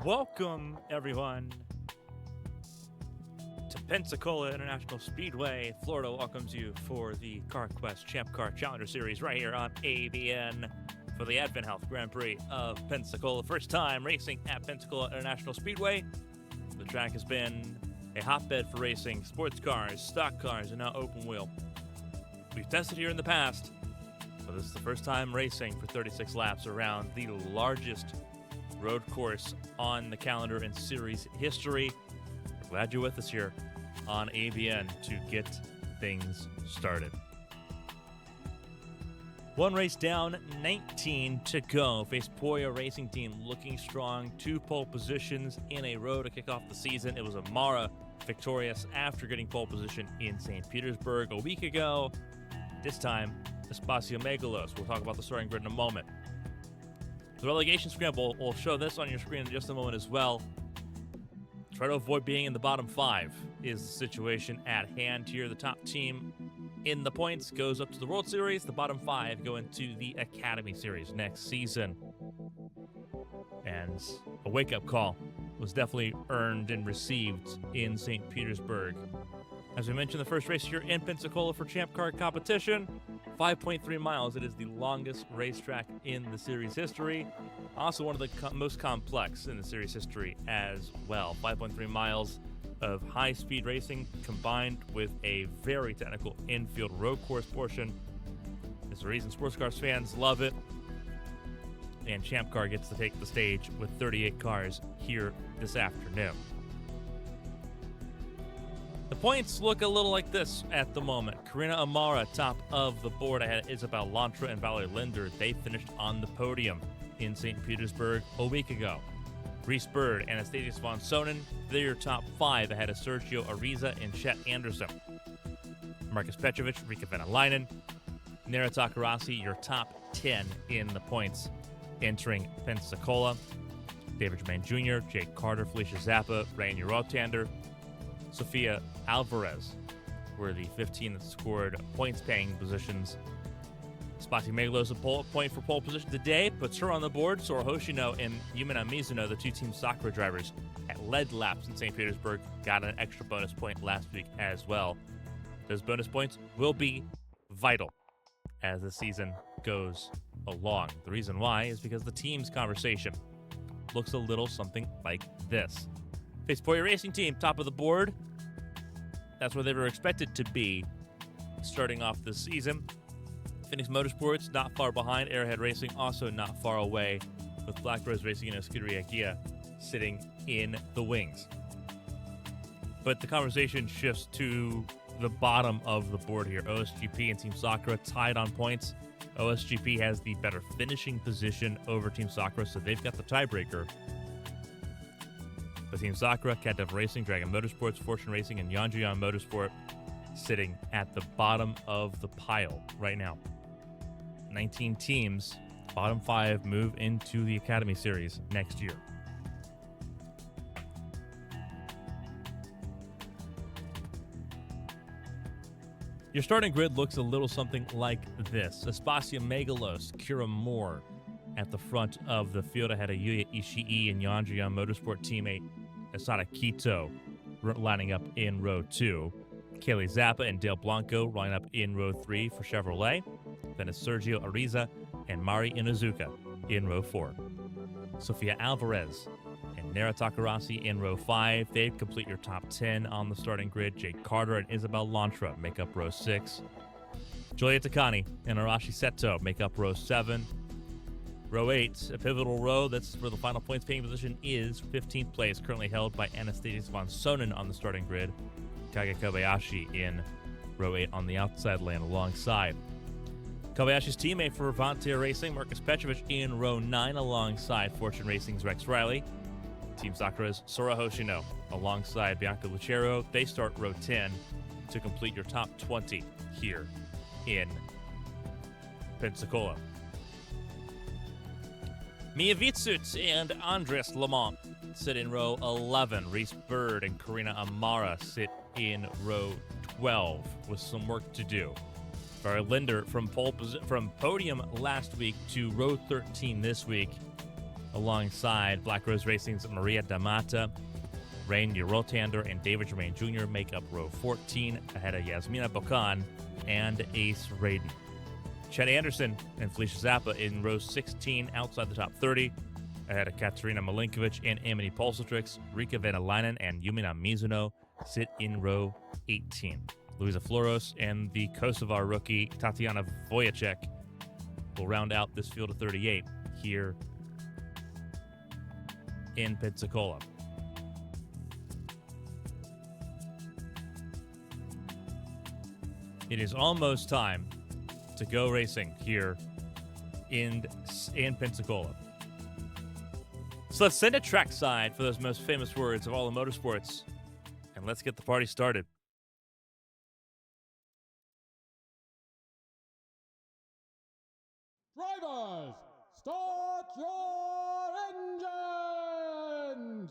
Welcome, everyone, to Pensacola International Speedway. Florida welcomes you for the CarQuest Champ Car Challenger Series right here on ABN for the AdventHealth Grand Prix of Pensacola. First time racing at Pensacola International Speedway. The track has been a hotbed for racing sports cars, stock cars, and now open wheel. We've tested here in the past, but this is the first time racing for 36 laps around the largest road course on the calendar in series history. We're glad you're with us here on ABN to get things started. One race down, 19 to go. Face Poya Racing Team looking strong. 2 pole positions in a row to kick off the season. It was Amara victorious after getting pole position in St. Petersburg a week ago. This time, Espacio Megalos. We'll talk about the starting grid in a moment. The relegation scramble, we'll show this on your screen in just a moment as well. Try to avoid being in the bottom 5 is the situation at hand here. The top team in the points goes up to the World Series. The bottom 5 go into the Academy Series next season. And a wake-up call was definitely earned and received in St. Petersburg. As we mentioned, the first race here in Pensacola for Champ Car competition. 5.3 miles. It is the longest racetrack in the series history. Also one of the most complex in the series history as well. 5.3 miles of high-speed racing combined with a very technical infield road course portion. It's the reason sports cars fans love it. And Champ Car gets to take the stage with 38 cars here this afternoon. The points look a little like this at the moment. Karina Amara, top of the board, ahead of Isabel Lantra and Valerie Linder. They finished on the podium in St. Petersburg a week ago. Reese Bird, Anastasius von Sonnen, they're your top 5 ahead of Sergio Ariza and Chet Anderson. Marcus Petrovic, Rika Venäläinen, Nera Takarasi, your top 10 in the points entering Pensacola. David Germain Jr., Jake Carter, Felicia Zappa, Rainier Rotander, Sofia Alvarez were the 15 that scored points-paying positions. Spati Megalos a point for pole position today, puts her on the board. Sora Hoshino and Yumina Mizuno, the 2 Team Sakura drivers at lead laps in St. Petersburg, got an extra bonus point last week as well. Those bonus points will be vital as the season goes along. The reason why is because the team's conversation looks a little something like this. Face Poya Racing Team, top of the board. That's where they were expected to be starting off the season. Phoenix Motorsports, not far behind. Arrowhead Racing, also not far away, with Black Rose Racing and Escuderia Gia sitting in the wings. But the conversation shifts to the bottom of the board here. OSGP and Team Sakura tied on points. OSGP has the better finishing position over Team Sakura, so they've got the tiebreaker. The Team Sakura, Cat Dev Racing, Dragon Motorsports, Fortune Racing, and Yanjian Motorsport sitting at the bottom of the pile right now. 19 teams, bottom 5 move into the Academy Series next year. Your starting grid looks a little something like this. Espacio Megalos, Kira Moore at the front of the field ahead of Yuya Ishii and Yanjian Motorsport teammate Asada Kito lining up in row 2. Kaylee Zappa and Dale Blanco lining up in row 3 for Chevrolet. Then it's Sergio Ariza and Mari Inuzuka in row 4. Sofia Alvarez and Nera Takarasi in row 5. They complete your top 10 on the starting grid. Jake Carter and Isabel Lantra make up row 6. Julia Takani and Arashi Seto make up row 7. Row 8, a pivotal row. That's where the final points paying position is. 15th place, currently held by Anastasius von Sonnen on the starting grid. Kage Kobayashi in row 8 on the outside lane alongside. Kobayashi's teammate for Vontier Racing, Marcus Petrovic, in row 9 alongside Fortune Racing's Rex Riley. Team Sakura's Sora Hoshino alongside Bianca Lucero. They start row 10 to complete your top 20 here in Pensacola. Mia Vitsut and Andres Lamont sit in row 11. Reese Bird and Karina Amara sit in row 12 with some work to do. Barry Linder from podium last week to row 13 this week alongside Black Rose Racing's Maria Damata. Rain Rotander and David Germain Jr. make up row 14 ahead of Yasmina Bokan and Ace Raiden. Chet Anderson and Felicia Zappa in row 16 outside the top 30 ahead of Katerina Malinkovic and Amity Polsatrix. Rika Venalainen and Yumina Mizuno sit in row 18. Luisa Floros and the Kosovar rookie Tatiana Vojacek will round out this field of 38 here in Pensacola. It is almost time to go racing here in Pensacola. So let's send a trackside for those most famous words of all the motorsports, and let's get the party started. Drivers, start your engines!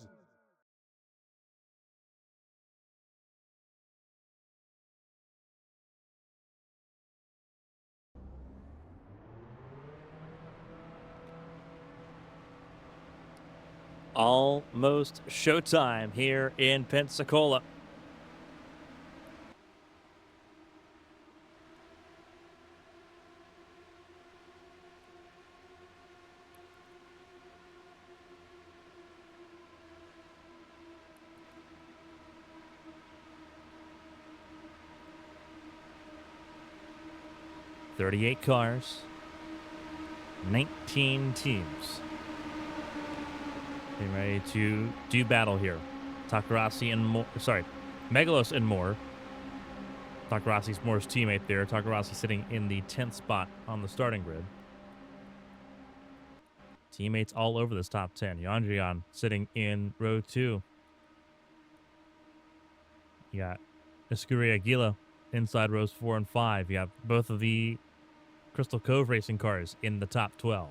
Almost showtime here in Pensacola. "38 cars, 19 teams. Getting ready to do battle here. Takarasi and Moore, Megalos and Moore. Takarasi's Moore's teammate there. Takarasi sitting in the 10th spot on the starting grid. Teammates all over this top 10. Yandrian sitting in row 2. You got Escuria Aguila inside rows 4 and 5. You have both of the Crystal Cove Racing cars in the top 12.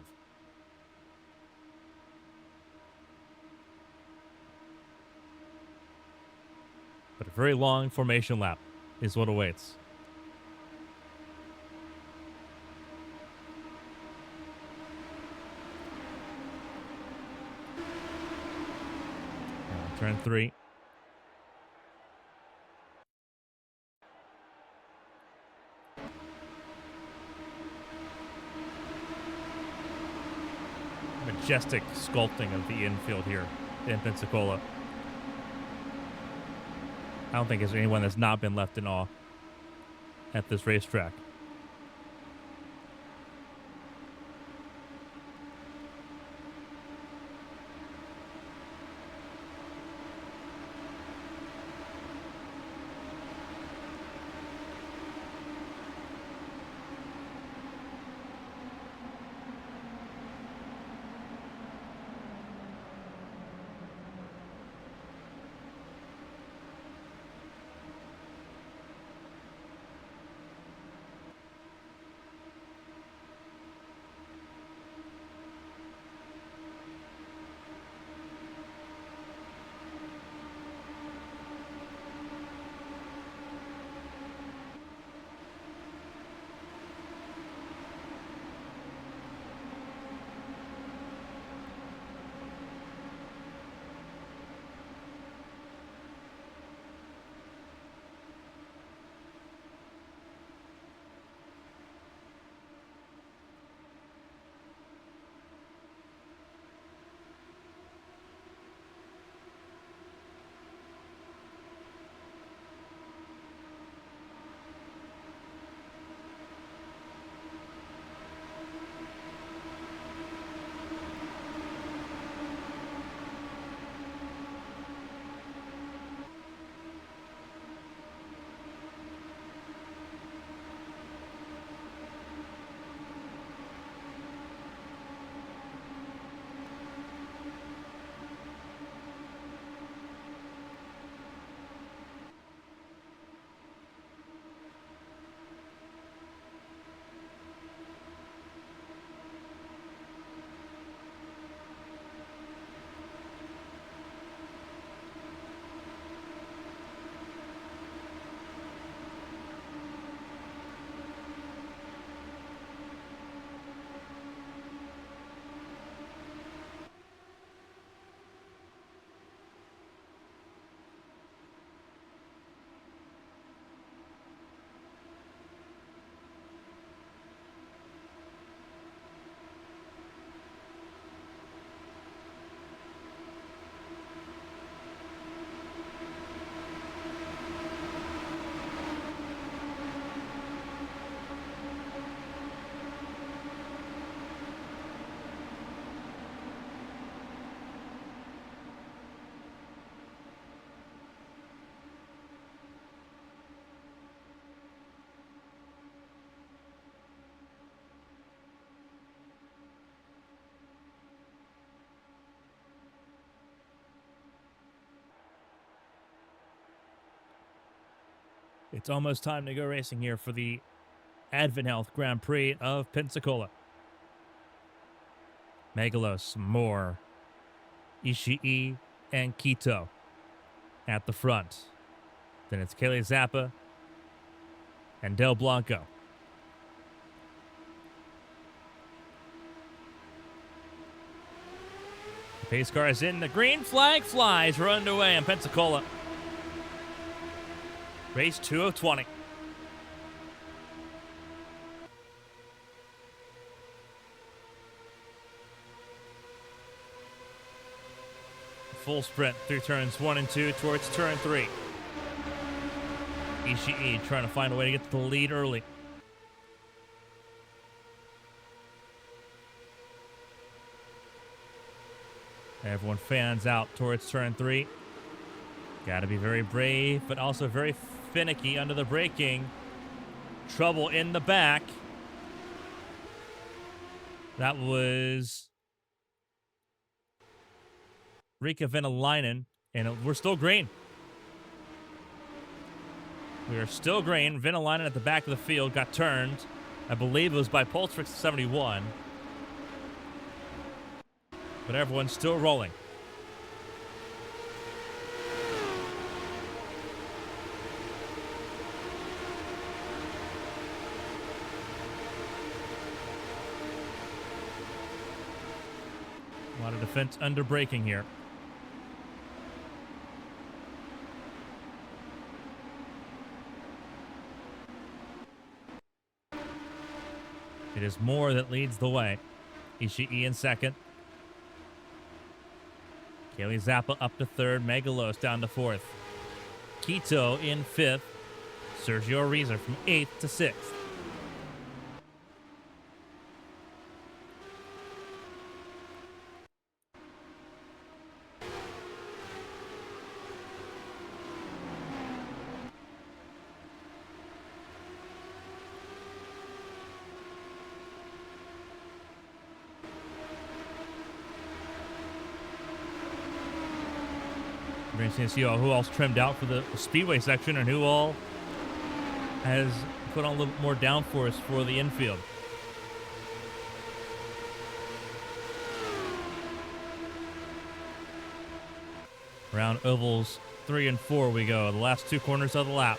But a very long formation lap is what awaits. Turn 3. Majestic sculpting of the infield here in Pensacola. I don't think there's anyone that's not been left in awe at this racetrack. It's almost time to go racing here for the AdventHealth Grand Prix of Pensacola. Megalos, Moore, Ishii, and Quito at the front. Then it's Kelly Zappa and Del Blanco. The pace car is in. The green flag flies. We're underway in Pensacola. Race 2 of 20. Full sprint through turns 1 and 2 towards turn 3. Ishii trying to find a way to get to the lead early. Everyone fans out towards turn 3. Got to be very brave, but also very finicky under the braking. Trouble in the back. That was Riikka Venäläinen, and we're still green. We are still green. Venäläinen at the back of the field got turned. I believe it was by Poltrix 71. But everyone's still rolling. A lot of defense under braking here. It is Moore that leads the way. Ishii in second. Kelly Zappa up to third. Megalos down to fourth. Quito in fifth. Sergio Ariza from 8th to 6th. We're going to see who else trimmed out for the Speedway section and who all has put on a little more downforce for the infield. Around ovals 3 and 4 we go, the last 2 corners of the lap.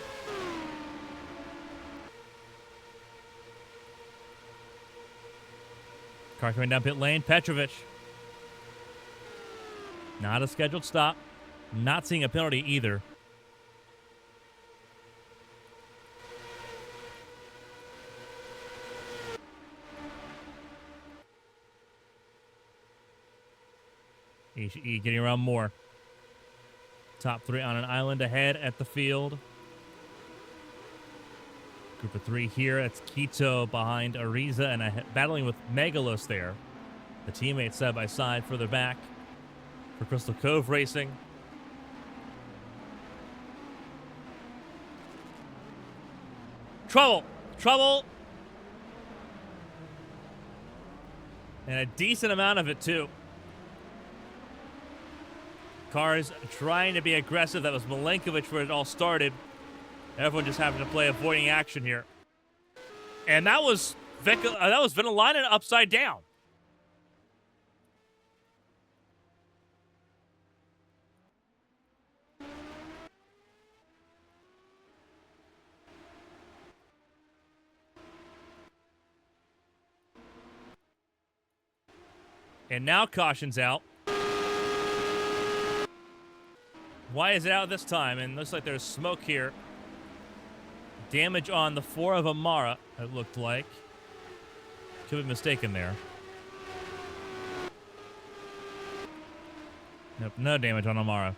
Car coming down pit lane, Petrovic. Not a scheduled stop. Not seeing a penalty either. Ishii getting around more. Top 3 on an island ahead at the field. Group of 3 here. It's Quito behind Ariza and battling with Megalos there. The teammates side by side further back for Crystal Cove Racing. Trouble. And a decent amount of it, too. Cars trying to be aggressive. That was Milenkovic where it all started. Everyone just having to play avoiding action here. And that was Venäläinen upside down. And now caution's out. Why is it out this time? And looks like there's smoke here. Damage on the 4 of Amara, it looked like. Could be mistaken there. Nope, no damage on Amara.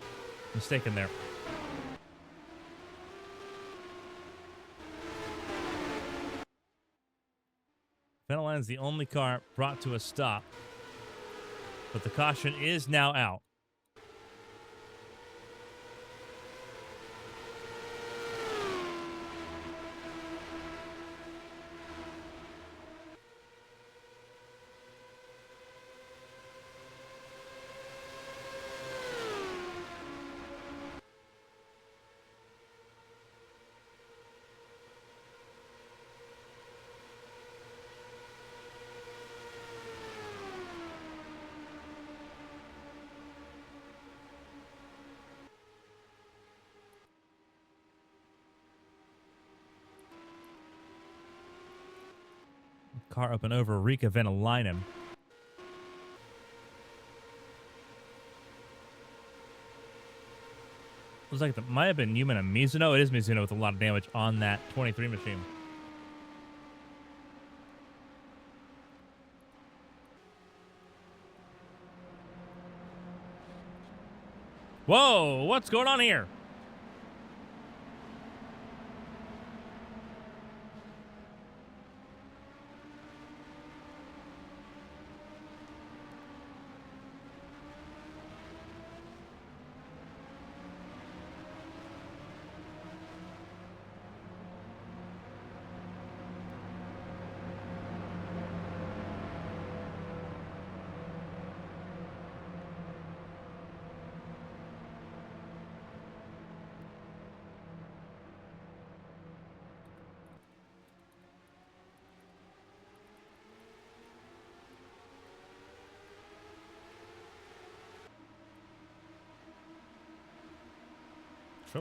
Mistaken there. Venäläinen's the only car brought to a stop. But the caution is now out. car up and over Rika Venalainen. Looks like it might have been Yuman and Mizuno. It is Mizuno with a lot of damage on that 23 machine. Whoa, what's going on here?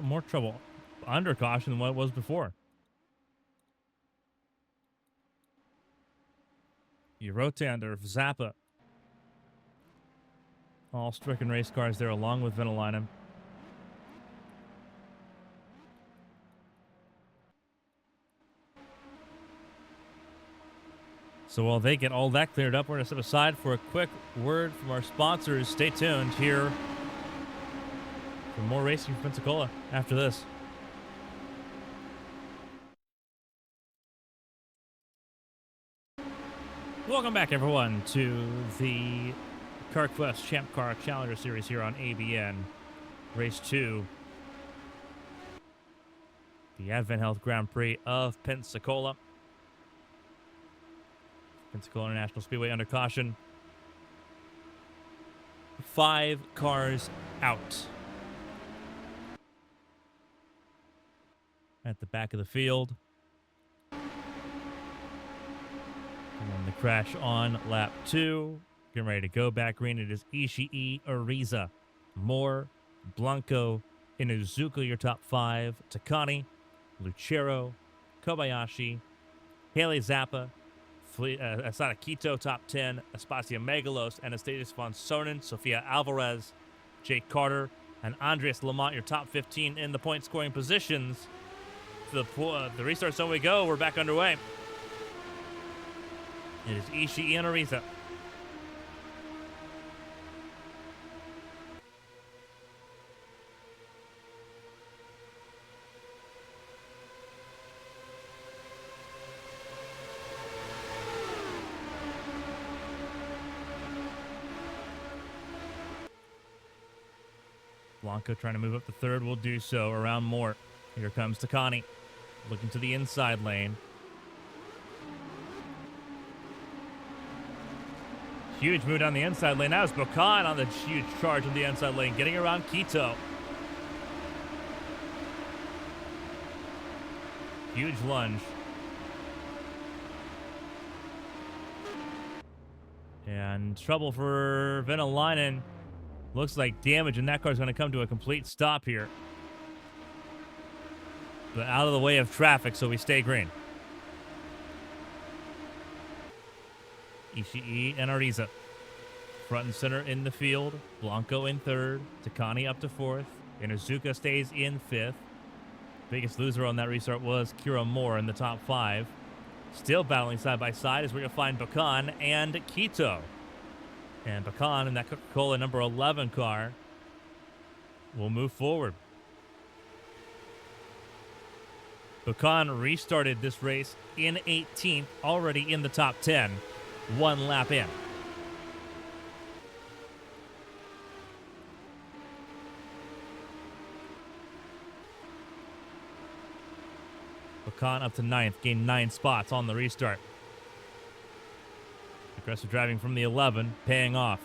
More trouble under caution than what it was before. Eurotander, Zappa. All stricken race cars there along with Venalainen. So while they get all that cleared up, we're going to step aside for a quick word from our sponsors. Stay tuned here for more racing from Pensacola after this. Welcome back, everyone, to the CarQuest Champ Car Challenger Series here on ABN. Race 2. The AdventHealth Grand Prix of Pensacola. Pensacola International Speedway under caution. 5 cars out. At the back of the field. And then the crash on lap 2. Getting ready to go back green. It is Ishii, Ariza, Moore, Blanco, Inuzuka, your top 5. Takani, Lucero, Kobayashi, Haley Zappa, Asada Quito, top 10. Espacio Megalos, Anastasius von Sonnen, Sofia Alvarez, Jake Carter, and Andres Lamont, your top 15 in the point scoring positions. The restart zone we go. We're back underway. It is Ishii and Ariza. Blanco trying to move up to third will do so around Moore. Here comes Takani. Looking to the inside lane. Huge move down the inside lane. That was Bocan on the huge charge on the inside lane, getting around Quito. Huge lunge. And trouble for Venalainen. Looks like damage, and that car's going to come to a complete stop here. But out of the way of traffic, so we stay green. Ishii and Ariza. Front and center in the field. Blanco in third. Takani up to fourth. Inuzuka stays in fifth. Biggest loser on that restart was Kira Moore in the top 5. Still battling side by side as we're going to find Bocan and Quito. And Bocan in that Coca-Cola number 11 car will move forward. Bocan restarted this race in 18th, already in the top 10, 1 lap in. Bocan up to 9th, gained 9 spots on the restart. Aggressive driving from the 11, paying off.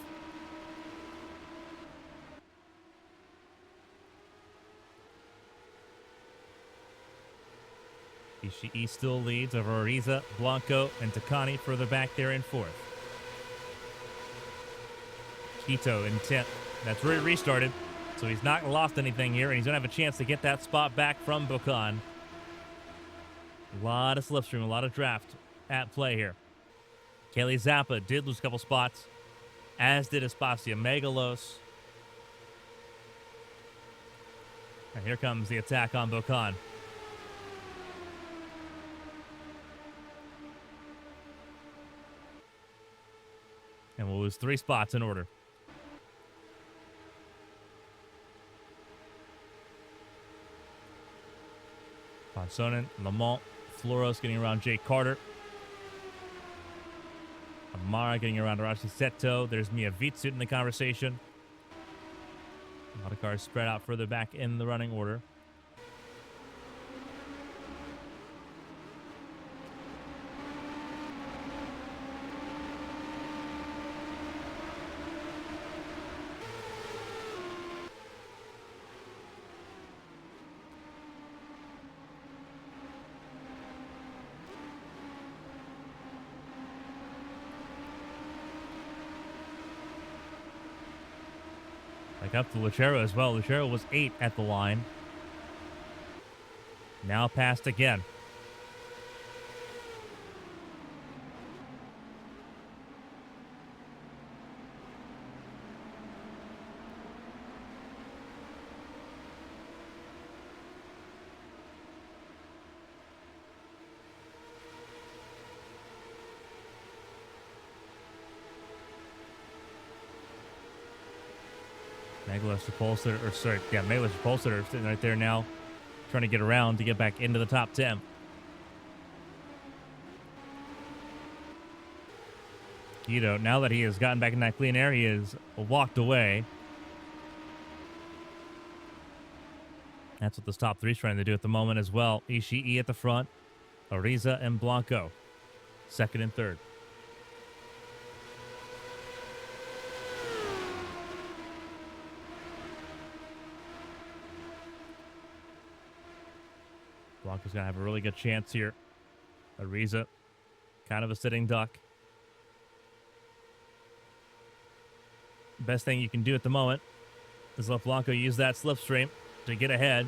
Ishii still leads over Ariza, Blanco, and Takani further back there in 4th. Quito in 10th. That's where he restarted, so he's not lost anything here, and he's going to have a chance to get that spot back from Bocan. A lot of slipstream, a lot of draft at play here. Kelly Zappa did lose a couple spots, as did Espacio Megalos. And here comes the attack on Bocan. And we'll lose 3 spots in order. Ponsonen, Lamont, Floros getting around Jake Carter. Amara getting around Arashi Seto. There's Mia Vitsut in the conversation. A lot of cars spread out further back in the running order. Like up to Lucero as well. Lucero was 8 at the line. Now passed again. Megalos Repulsor, or sorry, yeah, Megalos Repulsor sitting right there now, trying to get around to get back into the top 10. Guido, now that he has gotten back in that clean air, he has walked away. That's what this top 3 is trying to do at the moment as well. Ishii at the front, Ariza and Blanco, 2nd and 3rd. Blanco's going to have a really good chance here. Ariza, kind of a sitting duck. Best thing you can do at the moment is let Blanco use that slipstream to get ahead.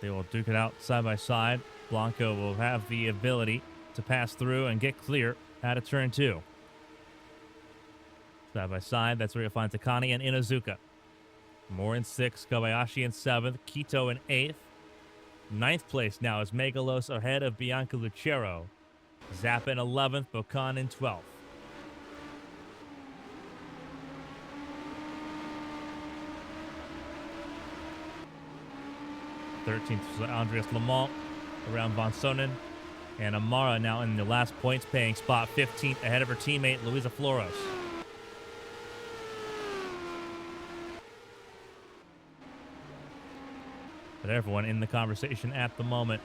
They will duke it out side by side. Blanco will have the ability to pass through and get clear out of turn 2. Side by side, that's where you'll find Takani and Inazuka. Moore in 6th, Kobayashi in 7th, Kito in 8th. 9th place now is Megalos ahead of Bianca Lucero. Zappa in 11th, Bocan in 12th. th Andreas Lamont around Von Sonnen. And Amara now in the last points paying spot, 15th ahead of her teammate Luisa Floros. But everyone in the conversation at the moment.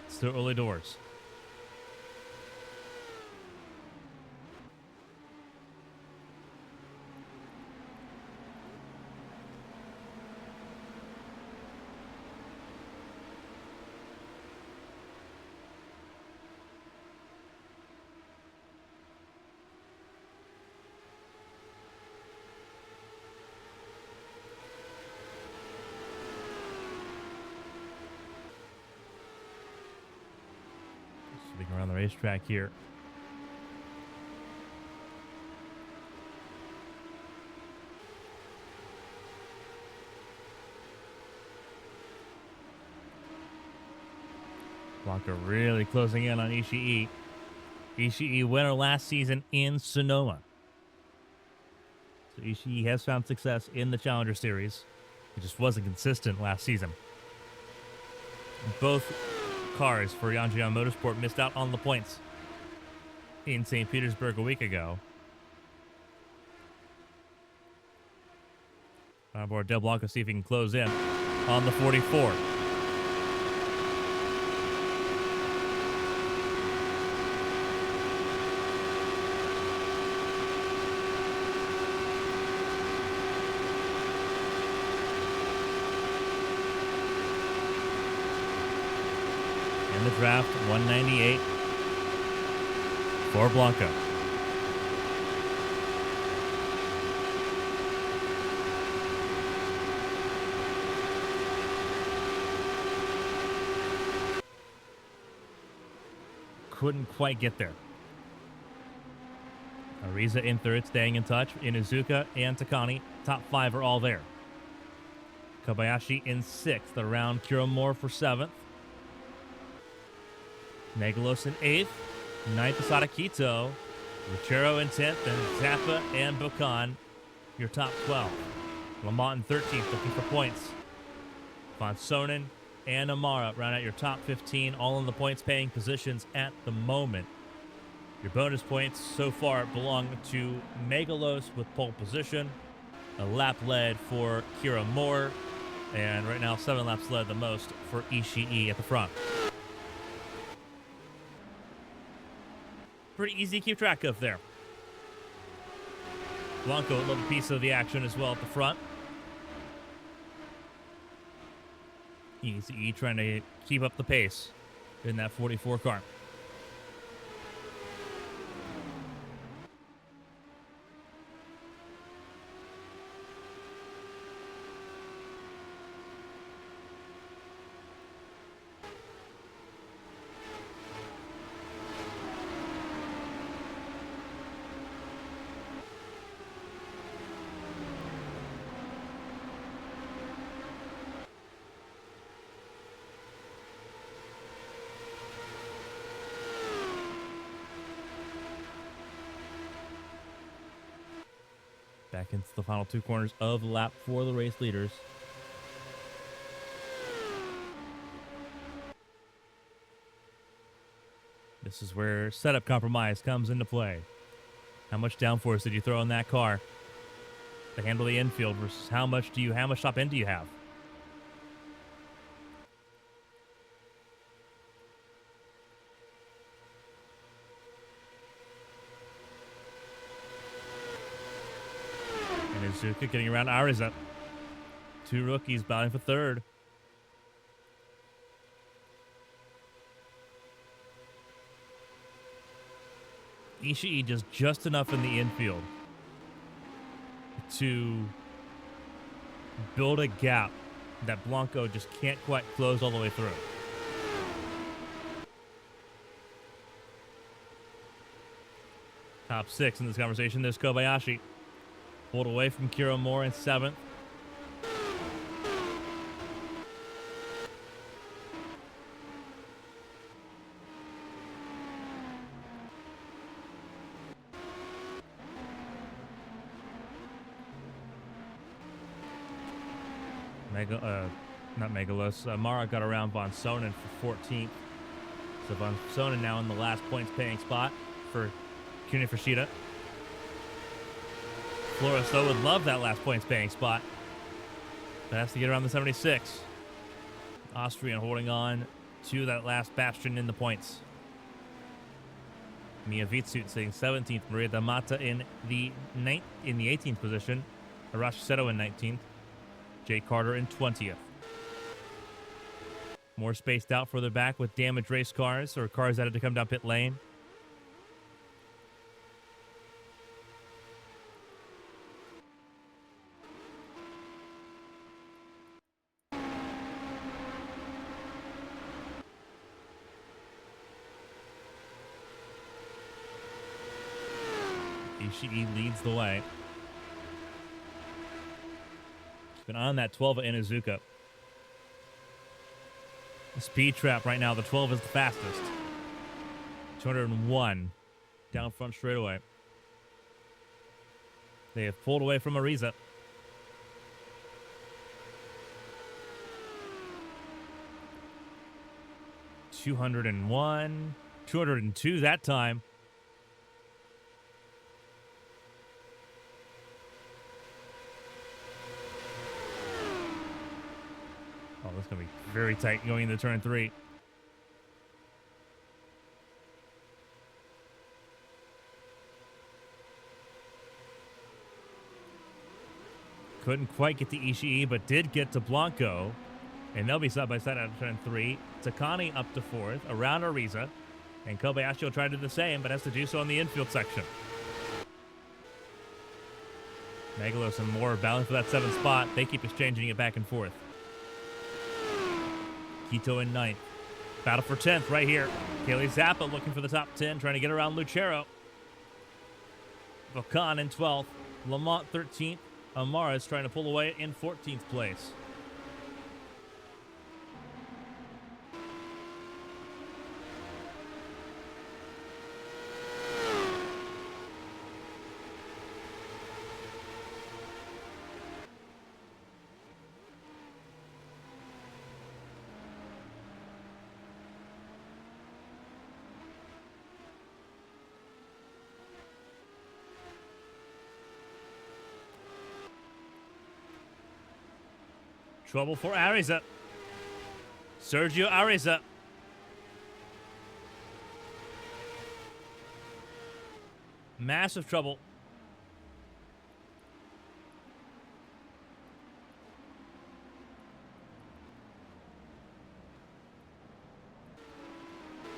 Still early doors. Around the racetrack here. Blanca really closing in on Ishii. Ishii winner last season in Sonoma. So Ishii has found success in the Challenger Series. He just wasn't consistent last season. Both cars for Yanjian Motorsport missed out on the points in St. Petersburg a week ago. On board Del Blanco, see if he can close in on the 44. The draft 198 for Blanco. couldn't quite get there. Ariza in third, staying in touch. Inuzuka and Takani, top 5 are all there. Kobayashi in 6th, around Kiramore for 7th. Negalos in 8th, 9th Asada Kito, Lucero in 10th, and Zappa and Bukan, your top 12. Lamont in 13th, looking for points. Von Sonnen and Amara round out your top 15, all in the points-paying positions at the moment. Your bonus points so far belong to Megalos with pole position, a lap led for Kira Moore, and right now 7 laps led the most for Ishii at the front. Pretty easy to keep track of there. Blanco, a little piece of the action as well at the front. Ishii trying to keep up the pace in that 44 car. Back into the final 2 corners of the lap for the race leaders. This is where setup compromise comes into play. How much downforce did you throw in that car to handle the infield versus how much top end do you have? Inuzuka getting around Ariza. 2 rookies battling for 3rd. Ishii just enough in the infield to build a gap that Blanco just can't quite close all the way through. Top 6 in this conversation, there's Kobayashi. Pulled away from Kira Moore in 7th. Not Megalos. Mara got around Von Sonnen for 14th. So Von Sonnen now in the last points-paying spot for Kuna Fushida. Flores, though, would love that last points-paying spot. But has to get around the 76. Austrian holding on to that last bastion in the points. Mia Vitsut sitting 17th. Maria Damata in the 18th position. Arashi Seto in 19th. Jay Carter in 20th. More spaced out further back with damaged race cars or cars that had to come down pit lane. Ishii leads the way. Been on that 12 of Inuzuka. The speed trap right now, the 12 is the fastest. 201 down front straightaway. They have pulled away from Ariza. $201, 202 that time. Oh, this is going to be very tight going into turn 3. Couldn't quite get to Ishii, but did get to Blanco. And they'll be side by side out of turn 3. Takani up to 4th, around Ariza. And Kobayashi will try to do the same, but has to do so on the infield section. Megalos and Moore battling for that 7th spot. They keep exchanging it back and forth. Quito in 9th. Battle for 10th right here. Kaylee Zappa looking for the top 10, trying to get around Lucero. Volcan in 12th. Lamont 13th. Amara is trying to pull away in 14th place. Trouble for Ariza. Sergio Ariza. Massive trouble.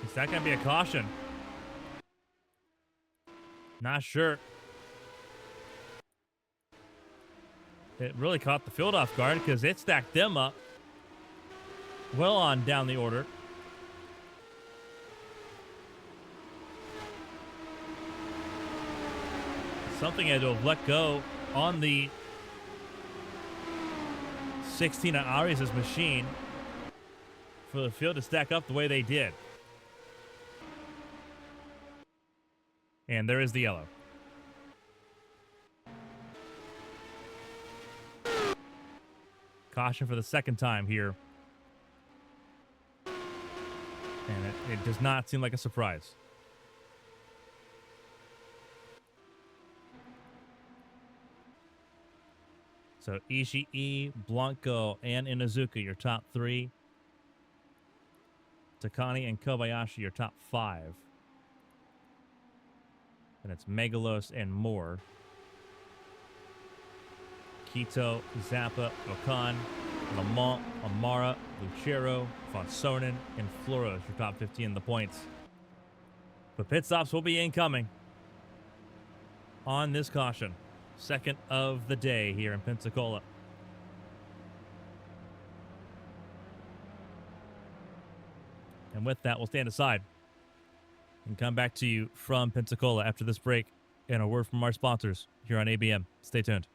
Is that going to be a caution? Not sure. It really caught the field off guard because it stacked them up well on down the order. Something had to have let go on the 16 on Arias' machine for the field to stack up the way they did. And there is the yellow. Caution for the second time here. And it does not seem like a surprise. So Ishii, Blanco, and Inazuka, your top 3. Takani and Kobayashi, your top 5. And it's Megalos and more. Quito, Zappa, Okan, Lamont, Amara, Lucero, Fonsonen, and Flores, your top 50 in the points. But pit stops will be incoming on this caution. Second of the day here in Pensacola. And with that, we'll stand aside and come back to you from Pensacola after this break and a word from our sponsors here on ABM. Stay tuned.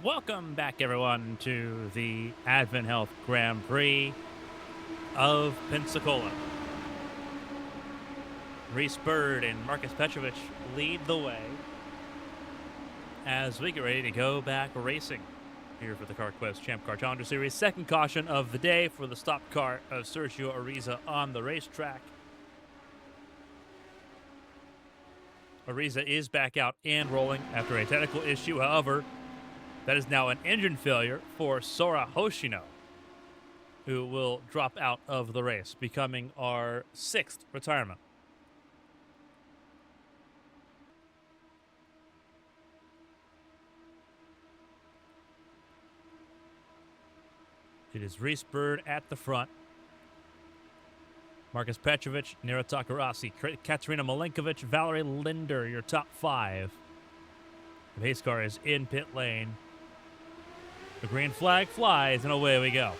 Welcome back, everyone, to the AdventHealth Grand Prix of Pensacola. Reese Bird and Marcus Petrovich lead the way as we get ready to go back racing here for the CarQuest Champ Car Challenger Series. Second caution of the day for the stopped car of Sergio Ariza on the racetrack. Ariza is back out and rolling after a technical issue. However, that is now an engine failure for Sora Hoshino, who will drop out of the race, becoming our 6th retirement. It is Reese Bird at the front. Marcus Petrovich, Nira Takarasi, Katerina Malenkovic, Valerie Linder, your top 5. The pace car is in pit lane. The green flag flies, and away we go.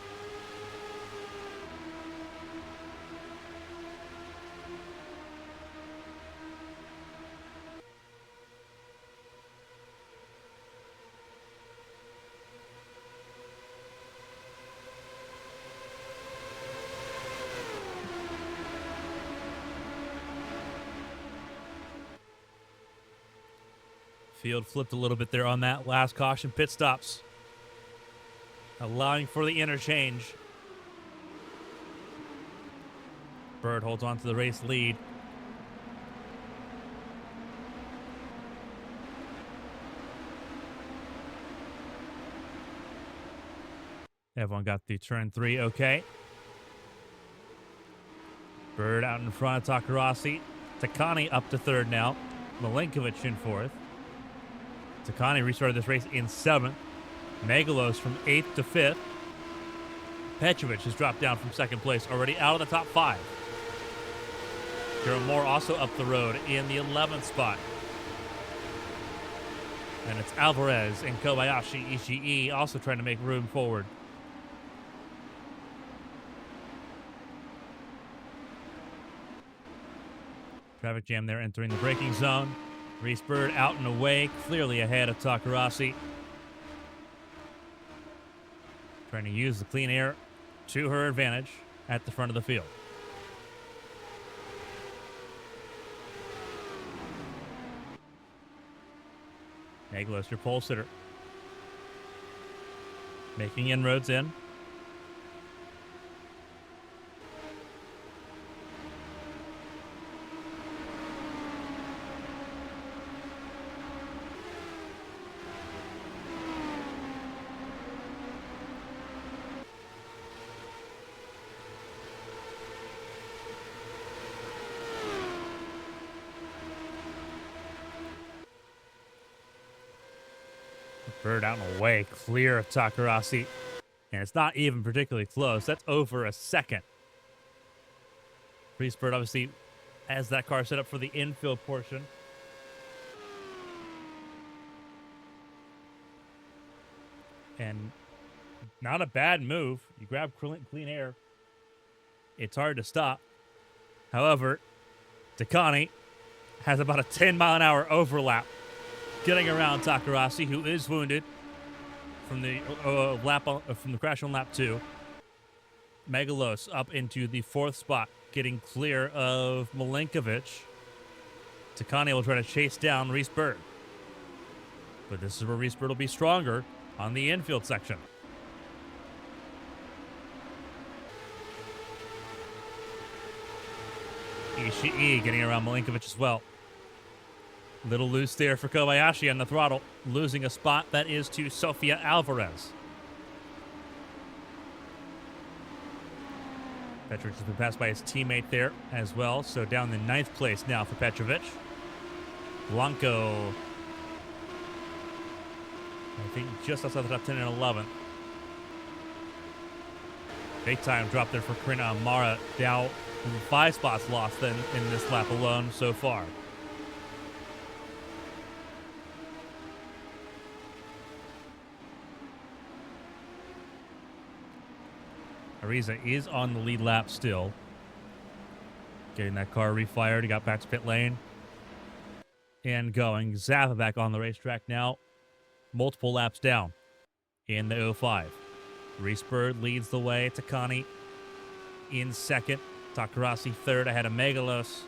Field flipped a little bit there on that last caution. Pit stops, allowing for the interchange. Bird holds on to the race lead. Everyone got the turn 3 okay. Bird out in front of Takarasi. Takani up to 3rd now. Malenkovic in 4th. Takani restarted this race in 7th. Megalos from 8th to 5th. Petrovic has dropped down from 2nd place, already out of the top 5. Jerome Moore also up the road in the 11th spot. And it's Alvarez and Kobayashi Ishii also trying to make room forward. Traffic jam there entering the braking zone. Reese Bird out and away, clearly ahead of Takarasi. Trying to use the clean air to her advantage at the front of the field. Neglos, your pole sitter. Making inroads in. Bird out and away, clear of Takarasi. And it's not even particularly close. That's over a second. Reese Bird obviously has that car set up for the infield portion. And not a bad move. You grab clean air. It's hard to stop. However, Takani has about a 10-mile-an-hour overlap getting around Takarasi, who is wounded from the from the crash on lap 2. Megalos up into the 4th spot, getting clear of Milenkovic. Takani will try to chase down Reese Bird. But this is where Reese Bird will be stronger on the infield section. Ishii getting around Milenkovic as well. Little loose there for Kobayashi on the throttle, losing a spot that is to Sofia Alvarez. Petrovic has been passed by his teammate there as well, so down in 9th place now for Petrovic. Blanco, I think just outside the top 10 and 11th. Big time drop there for Karina Amara, down 5 spots lost then in this lap alone so far. Ariza is on the lead lap still. Getting that car refired. He got back to pit lane. And going. Zappa back on the racetrack now. Multiple laps down in the 05. Reese Bird leads the way. Takani in 2nd. Takarasi 3rd ahead of Megalos.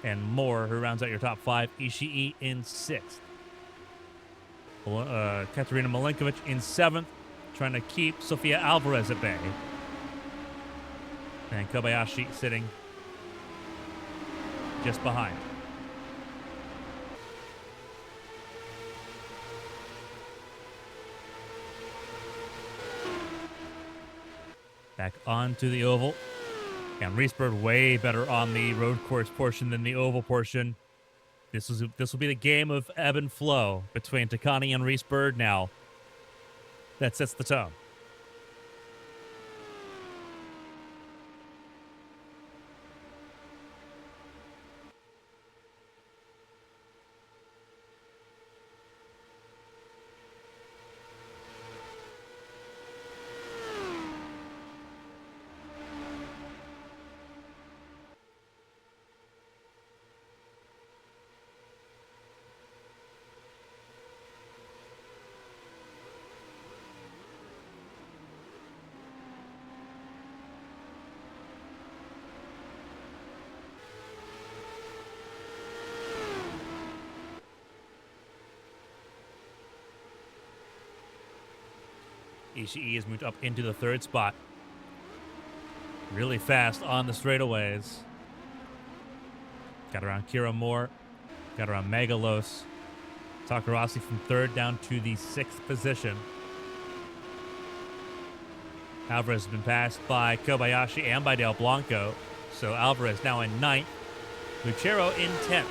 And Moore, who rounds out your top 5. Ishii in 6th. Katerina Milenkovic in 7th. Trying to keep Sofia Alvarez at bay. And Kobayashi sitting just behind. Back onto the oval. And Reese Bird way better on the road course portion than the oval portion. This will be the game of ebb and flow between Takani and Reese Bird now. That sets the tone. Ishii has moved up into the 3rd spot. Really fast on the straightaways. Got around Kira Moore. Got around Megalos. Takarasi from 3rd down to the 6th position. Alvarez has been passed by Kobayashi and by Del Blanco. So Alvarez now in 9th. Lucero in 10th.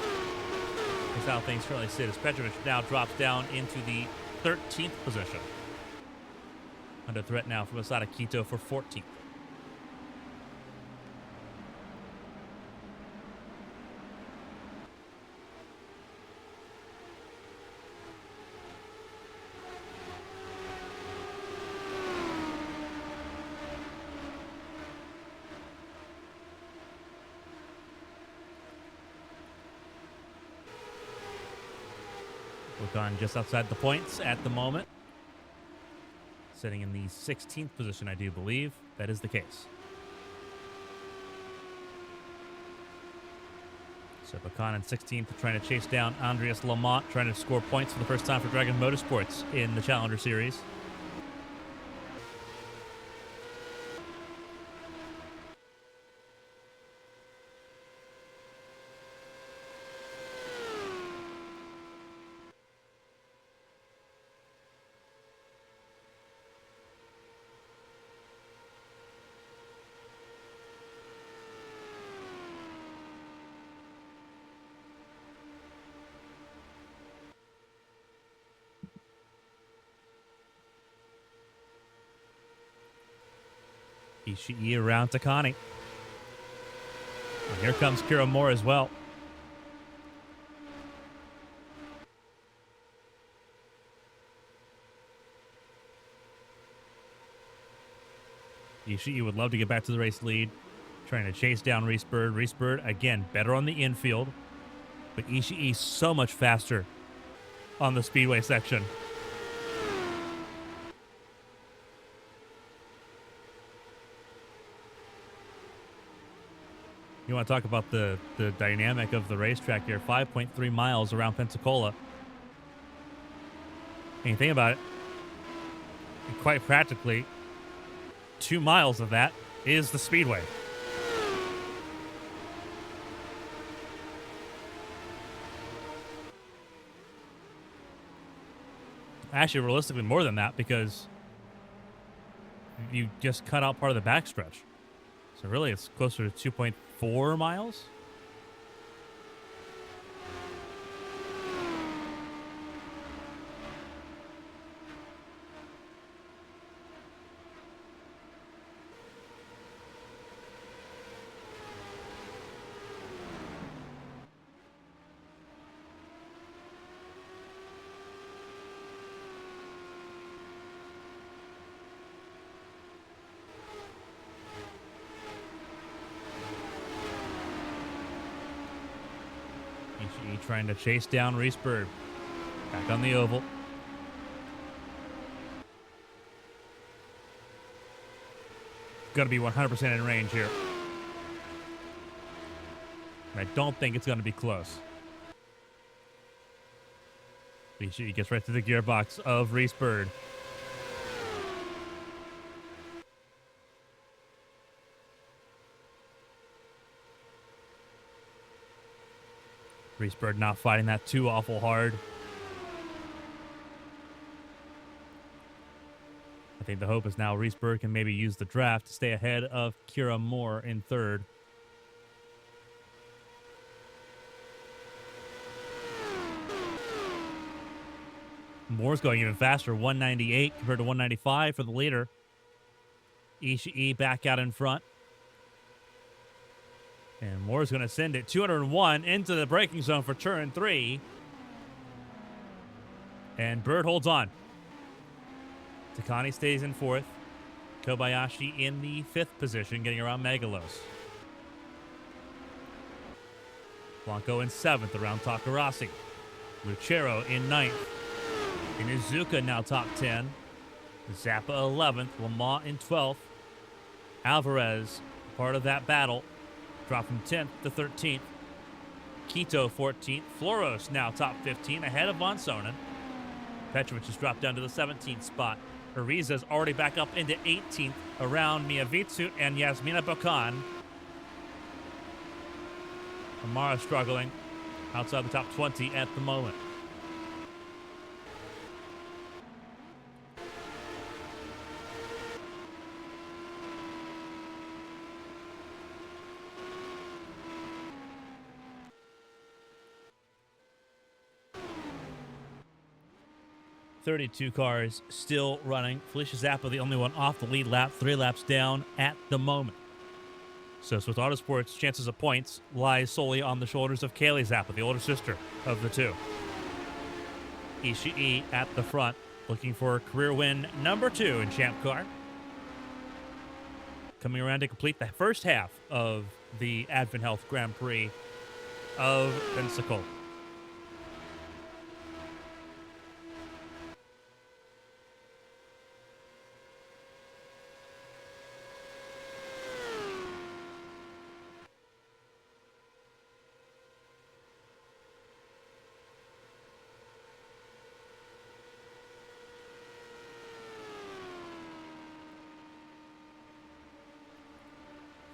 That's how things currently sit as Petrovic now drops down into the 13th position. Under threat now from Asada Quito for 14th. Gone just outside the points at the moment. Sitting in the 16th position, I do believe. That is the case. So Bacon in 16th trying to chase down Andreas Lamont, trying to score points for the first time for Dragon Motorsports in the Challenger Series. Ishii around Takani. And here comes Kira Moore as well. Ishii would love to get back to the race lead. Trying to chase down Reese Bird. Reese Bird, again, better on the infield. But Ishii so much faster on the Speedway section. You want to talk about the dynamic of the racetrack here. 5.3 miles around Pensacola. And you think about it, quite practically, 2 miles of that is the Speedway. Actually, realistically, more than that, because you just cut out part of the backstretch. So really, it's closer to 2.4 miles. Trying to chase down Reese Bird. Back on the oval. Got to be 100% in range here. I don't think it's going to be close. He gets right to the gearbox of Reese Bird. Reese Bird not fighting that too awful hard. I think the hope is now Reese Bird can maybe use the draft to stay ahead of Kira Moore in third. Moore's going even faster, 198 compared to 195 for the leader. Ishii back out in front. And Moore's going to send it 201 into the braking zone for turn 3. And Bird holds on. Takani stays in 4th. Kobayashi in the 5th position, getting around Megalos. Blanco in 7th, around Takarasi. Lucero in 9th. Inuzuka now top 10. Zappa 11th. Lamont in 12th. Alvarez, part of that battle. Dropped from 10th to 13th. Quito 14th. Floros now top 15, ahead of Von Sonnen. Petrovic has dropped down to the 17th spot. Ariza's already back up into 18th, around Miavitsu and Yasmina Bokan. Amara struggling outside the top 20 at the moment. .32 cars still running. Felicia Zappa, the only one off the lead lap, 3 laps down at the moment. So with Autosports, chances of points lies solely on the shoulders of Kaylee Zappa, the older sister of the two. Ishii at the front, looking for career win number 2 in Champ Car. Coming around to complete the first half of the AdventHealth Grand Prix of Pensacola.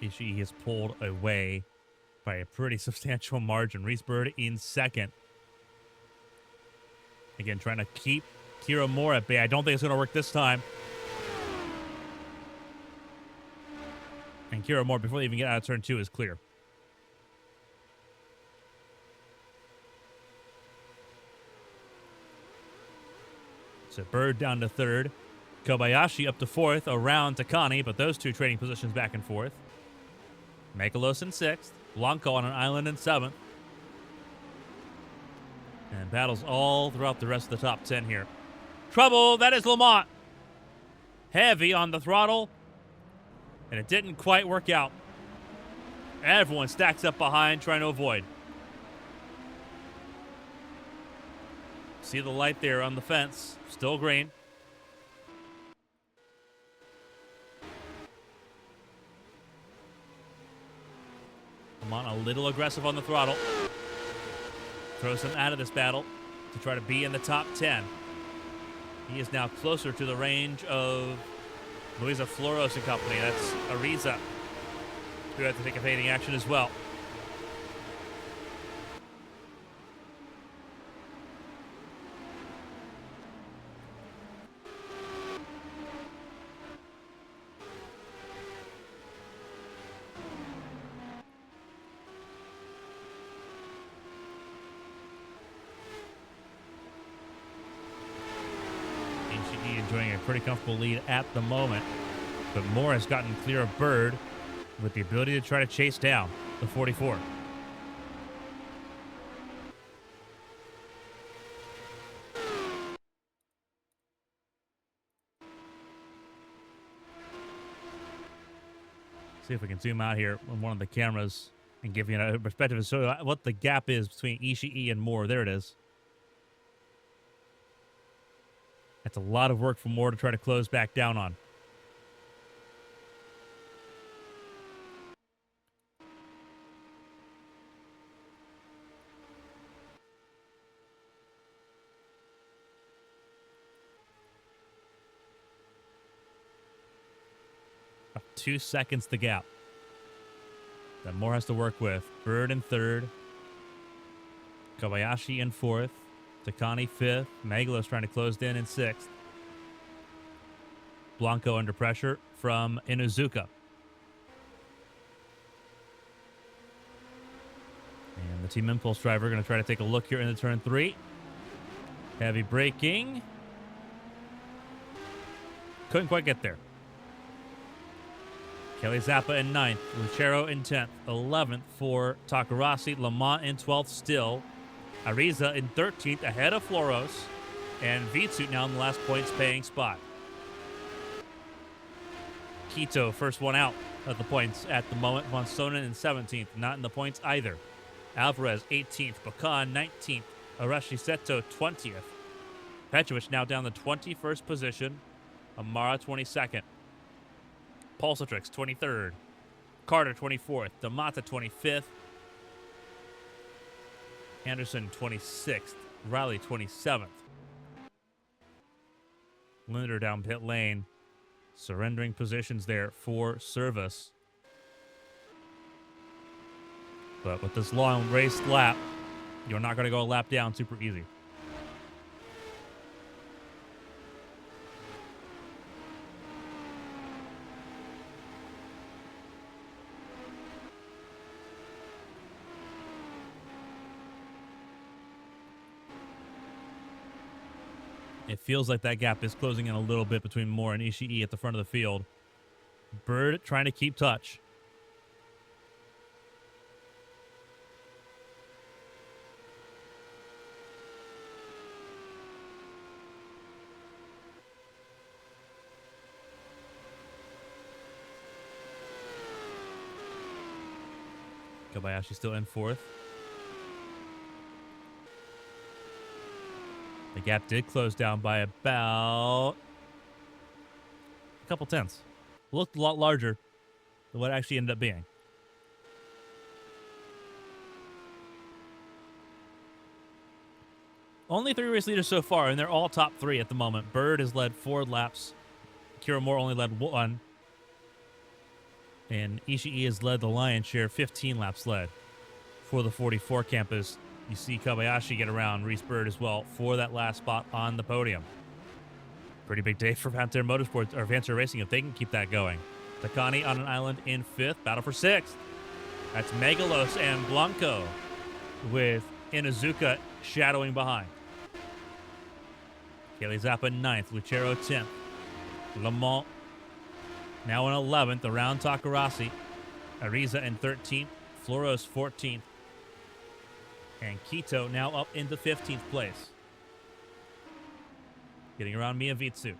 Ishii is pulled away by a pretty substantial margin. Reese Bird in second. Again, trying to keep Kira Moore at bay. I don't think it's going to work this time. And Kira Moore, before they even get out of turn 2, is clear. So Bird down to third. Kobayashi up to fourth, around Takani, but those two trading positions back and forth. Mekalos in sixth. Blanco on an island in seventh. And battles all throughout the rest of the top 10 here. Trouble, that is Lamont. Heavy on the throttle. And it didn't quite work out. Everyone stacks up behind, trying to avoid. See the light there on the fence. Still green. Lamont a little aggressive on the throttle. Throws him out of this battle to try to be in the top 10. He is now closer to the range of Luisa Floros and company. That's Ariza, who had to take evading action as well. Enjoying a pretty comfortable lead at the moment, but Moore has gotten clear of Bird with the ability to try to chase down the 44. See if we can zoom out here on one of the cameras and give you a perspective of so what the gap is between Ishii and Moore. There it is. That's a lot of work for Moore to try to close back down on. About 2 seconds the gap that Moore has to work with. Bird in third. Kobayashi in fourth. Takani fifth. Magalos trying to close in sixth. Blanco under pressure from Inuzuka. And the Team Impulse driver going to try to take a look here into turn 3. Heavy braking. Couldn't quite get there. Kelly Zappa in 9th. Lucero in 10th. 11th for Takarasi. Lamont in 12th still. Ariza in 13th, ahead of Floros, and Vitsu now in the last points paying spot. Quito, first one out of the points at the moment. Von Sonnen in 17th, not in the points either. Alvarez 18th, Bakan 19th, Arashi Seto 20th. Petrovic now down the 21st position. Amara 22nd. Pulsatrix 23rd. Carter 24th. Damata 25th. Henderson 26th, Riley 27th. Linder down pit lane, surrendering positions there for service. But with this long race lap, you're not going to go a lap down super easy. It feels like that gap is closing in a little bit between Moore and Ishii at the front of the field. Bird trying to keep touch. Kobayashi still in fourth. The gap did close down by about a couple tenths. Looked a lot larger than what it actually ended up being. Only 3 race leaders so far, and they're all top 3 at the moment. Bird has led 4 laps. Kira Moore only led 1. And Ishii has led the lion's share, 15 laps led for the 44 campus. You see Kobayashi get around Reese Bird as well for that last spot on the podium. Pretty big day for Panther Motorsports, or Panther Racing, if they can keep that going. Takani on an island in 5th, battle for 6th. That's Megalos and Blanco with Inuzuka shadowing behind. Kelly Zappa 9th, Lucero 10th. Lamont now in 11th, around Takarasi. Ariza in 13th, Floros 14th. And Quito now up into 15th place. Getting around Miyavitsu.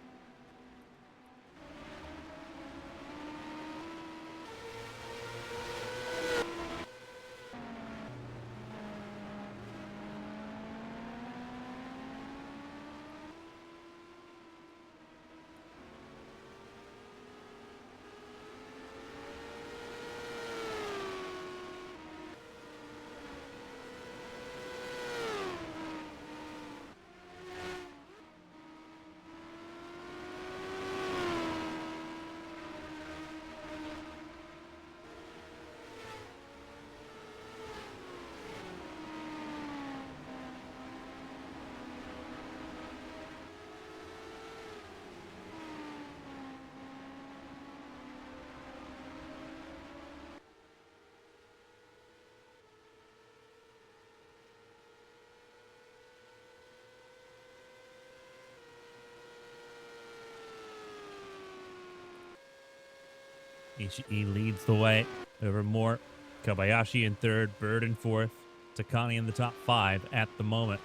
Ishii leads the way over Moore. Kobayashi in 3rd, Bird in 4th. Takani in the top 5 at the moment.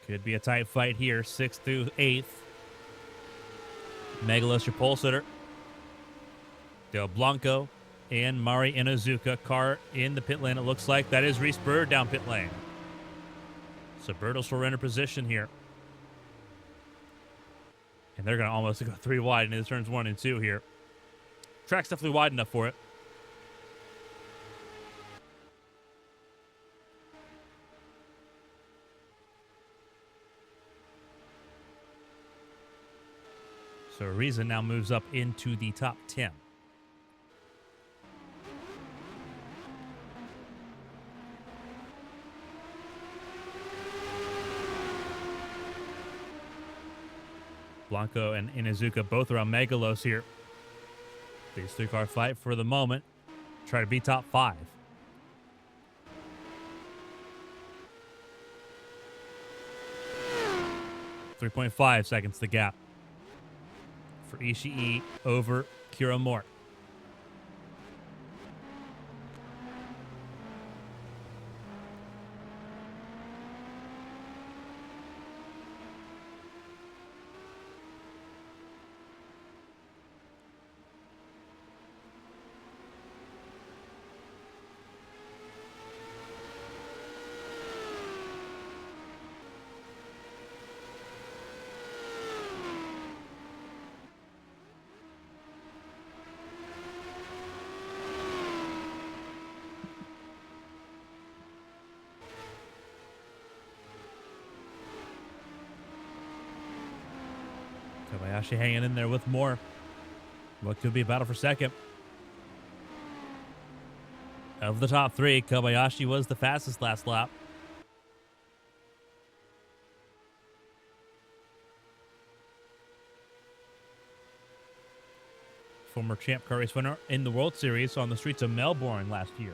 Could be a tight fight here, 6th through 8th. Megalos, your pole sitter. Del Blanco and Mari Inuzuka. Car in the pit lane, it looks like. That is Reese Bird down pit lane. So Bird will surrender position here. And they're going to almost go 3 wide into turns 1 and 2 here. Track's definitely wide enough for it. So Ariza now moves up into the top 10. Blanco and Inuzuka both around Megalos here. These 3-car fight for the moment. Try to be top 5. .5 seconds the gap for Ishii over Kira Mort. Kobayashi hanging in there with more. What could be a battle for second. Of the top 3, Kobayashi was the fastest last lap. Former champ car race winner in the World Series on the streets of Melbourne last year.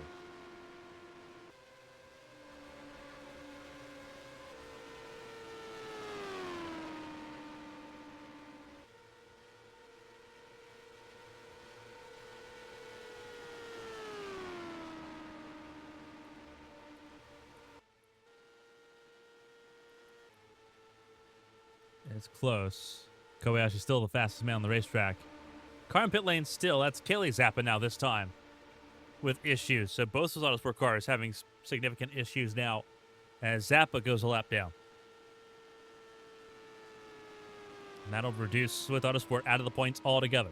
It's close. Kobayashi's still the fastest man on the racetrack. Car in pit lane still. That's Kelly Zappa now this time with issues. So both those Autosport cars having significant issues now as Zappa goes a lap down. And that'll reduce Swift Autosport out of the points altogether.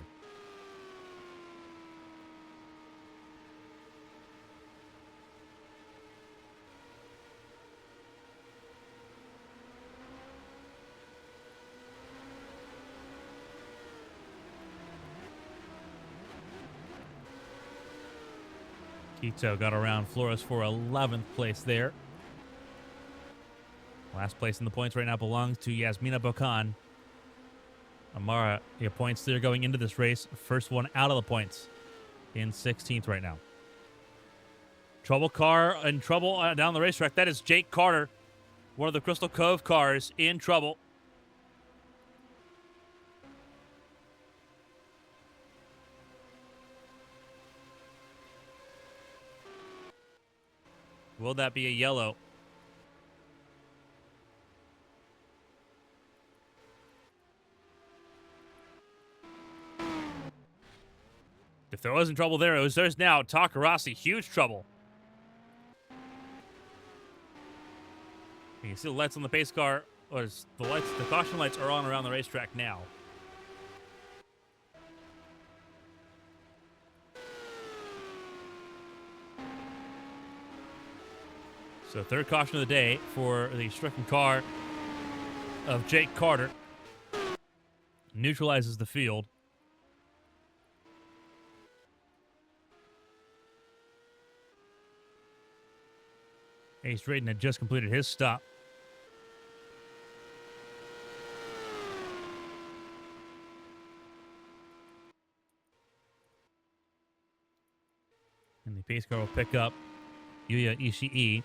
Quito got around Flores for 11th place there. Last place in the points right now belongs to Yasmina Bocan. Amara, your points there going into this race. First one out of the points in 16th right now. Trouble car in trouble down the racetrack. That is Jake Carter, one of the Crystal Cove cars, in trouble. Will that be a yellow? If there wasn't trouble there, there's now Takarasi. Huge trouble. You can see the lights on the pace car, or the caution lights are on around the racetrack now. So third caution of the day for the stricken car of Jake Carter. Neutralizes the field. Ace Drayton had just completed his stop. And the pace car will pick up Yuya Ishii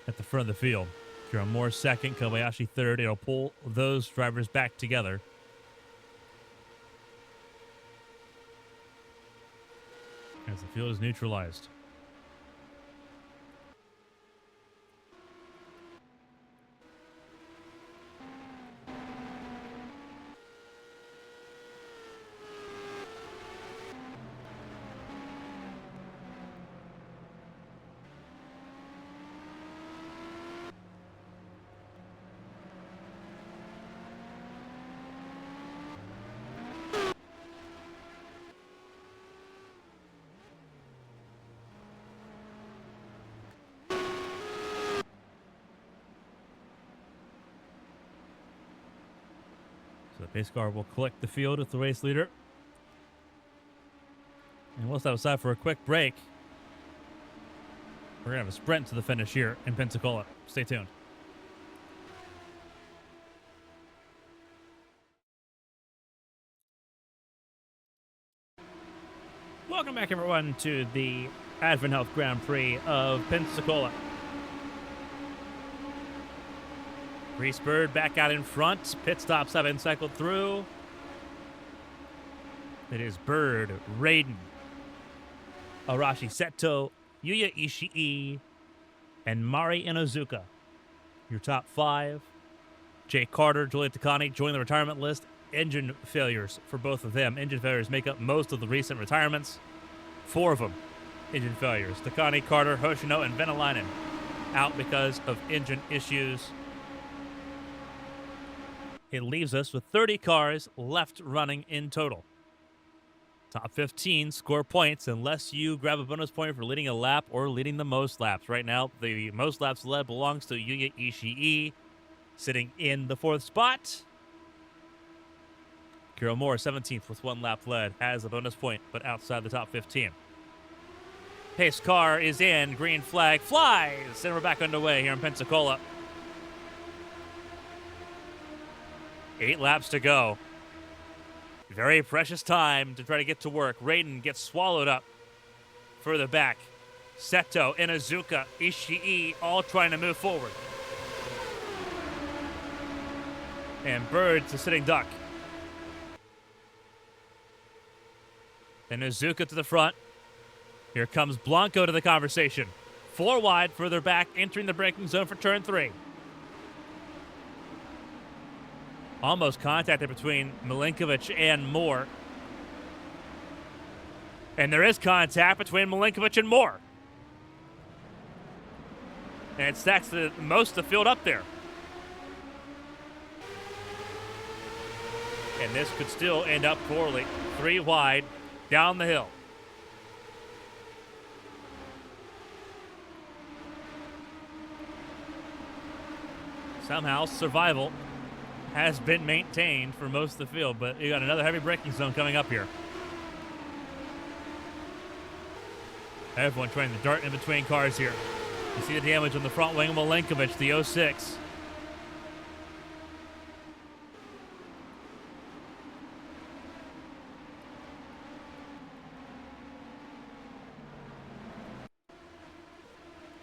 at the front of the field. Kira Moore second, Kobayashi third. It'll pull those drivers back together. As the field is neutralized. The pace car will collect the field with the race leader. And we'll step aside for a quick break. We're going to have a sprint to the finish here in Pensacola. Stay tuned. Welcome back, everyone, to the AdventHealth Grand Prix of Pensacola. Reese Bird back out in front. Pit stops have been cycled through. It is Bird, Raiden, Arashi Seto, Yuya Ishii, and Mari Inozuka. Your top five. Jake Carter, Juliet Takani join the retirement list. Engine failures for both of them. Engine failures make up most of the recent retirements. 4 of them, engine failures. Takani, Carter, Hoshino, and Venäläinen out because of engine issues. It leaves us with 30 cars left running in total. Top 15 score points unless you grab a bonus point for leading a lap or leading the most laps. Right now, the most laps led belongs to Yuya Ishii, sitting in the 4th spot. Kiro Moore, 17th with 1 lap led, has a bonus point, but outside the top 15. Pace car is in, green flag flies, and we're back underway here in Pensacola. 8 laps to go. Very precious time to try to get to work. Raiden gets swallowed up further back. Seto, Inozuka, Ishii all trying to move forward. And Bird's a sitting duck. Inozuka to the front. Here comes Blanco to the conversation. 4 wide, further back, entering the braking zone for turn 3. Almost contacted between Milinkovic and Moore. And there is contact between Milinkovic and Moore. And it stacks most of the field up there. And this could still end up poorly. 3 wide, down the hill. Somehow, survival has been maintained for most of the field, but you got another heavy braking zone coming up here. Everyone trying to dart in between cars here. You see the damage on the front wing of Milenkovic, the 06.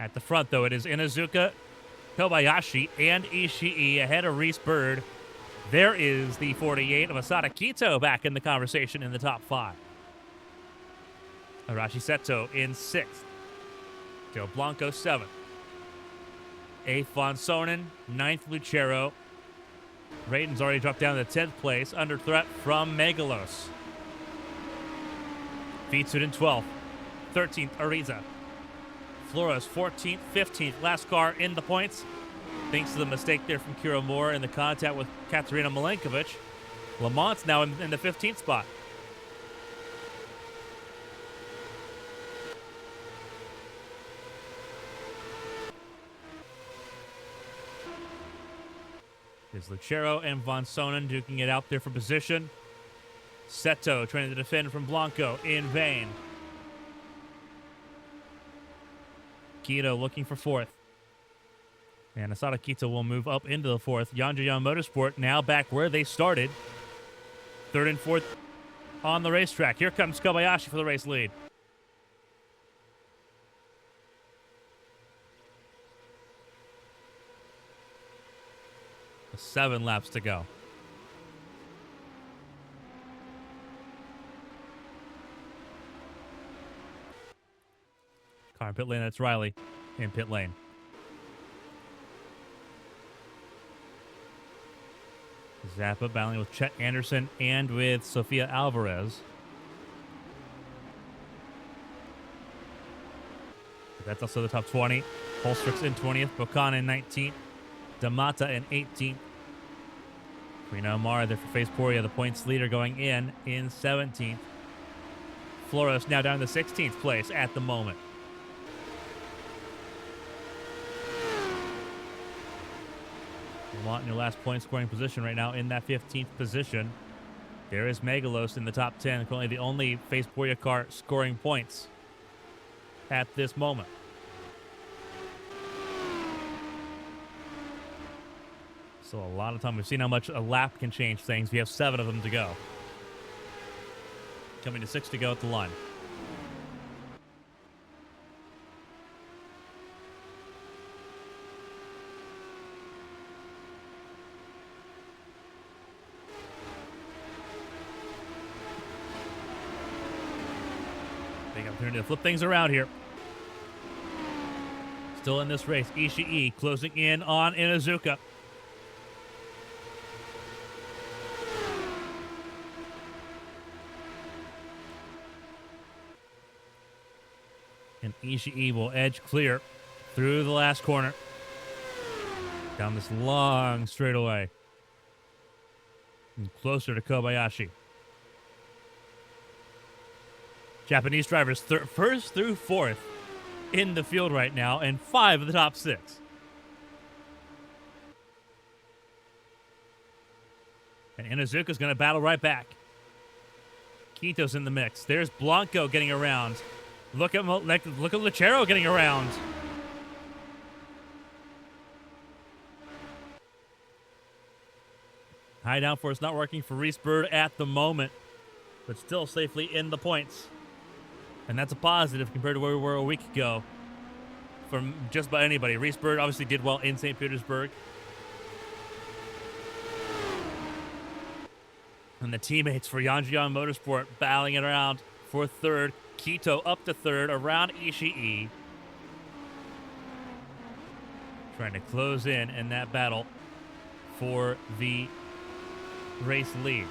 At the front, though, it is Inuzuka, Kobayashi, and Ishii ahead of Reese Bird. There is the 48 of Asada Kito back in the conversation in the top 5. Arashi Seto in 6th. Del Blanco 7th. 8th Von Sonnen. 9th Lucero. Rayton's already dropped down to 10th place, under threat from Megalos. Vitsud in 12th. 13th Ariza. Flores 14th, 15th. Last car in the points. Thanks to the mistake there from Kira Moore in the contact with Katerina Milenkovic. Lamont's now in the 15th spot. There's Lucero and Von Sonnen duking it out there for position. Seto trying to defend from Blanco in vain. Kito looking for 4th. And Asada Kito will move up into the 4th. Yanjian Motorsport now back where they started. 3rd and 4th on the racetrack. Here comes Kobayashi for the race lead. With 7 laps to go. Car in pit lane, that's Riley in pit lane. Zappa battling with Chet Anderson and with Sofia Alvarez. But that's also the top 20. Holstrix in 20th, Bocan in 19th, Damata in 18th. Reno Amara there for Face Poria, the points leader going in 17th. Flores now down to 16th place at the moment. Lamont in your last point scoring position right now in that 15th position. There is Megalos in the top 10, currently the only Face Poria car scoring points at this moment. So a lot of time. We've seen how much a lap can change things. We have 7 of them to go. Coming to 6 to go at the line. Big opportunity to flip things around here. Still in this race, Ishii closing in on Inuzuka. And Ishii will edge clear through the last corner. Down this long straightaway. And closer to Kobayashi. Japanese drivers first through 4th in the field right now, and 5 of the top 6. And Inuzuka's going to battle right back. Quito's in the mix. There's Blanco getting around. Look at Lucero getting around. High downforce not working for Reese Bird at the moment, but still safely in the points. And that's a positive compared to where we were a week ago from just about anybody. Reese Bird obviously did well in St. Petersburg. And the teammates for Yanjian Motorsport battling it around for 3rd. Quito up to 3rd around Ishii. Trying to close in that battle for the race lead.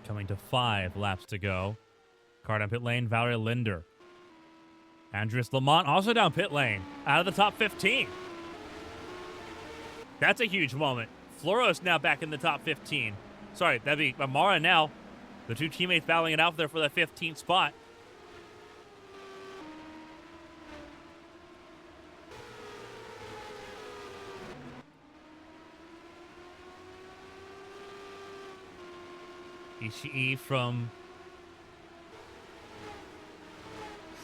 Coming to 5 laps to go. Car down pit lane, Valerie Linder. Andres Lamont also down pit lane, out of the top 15. That's a huge moment. Flores now back in the top 15. Sorry, that'd be Amara now. The 2 teammates battling it out there for that 15th spot. Ishii from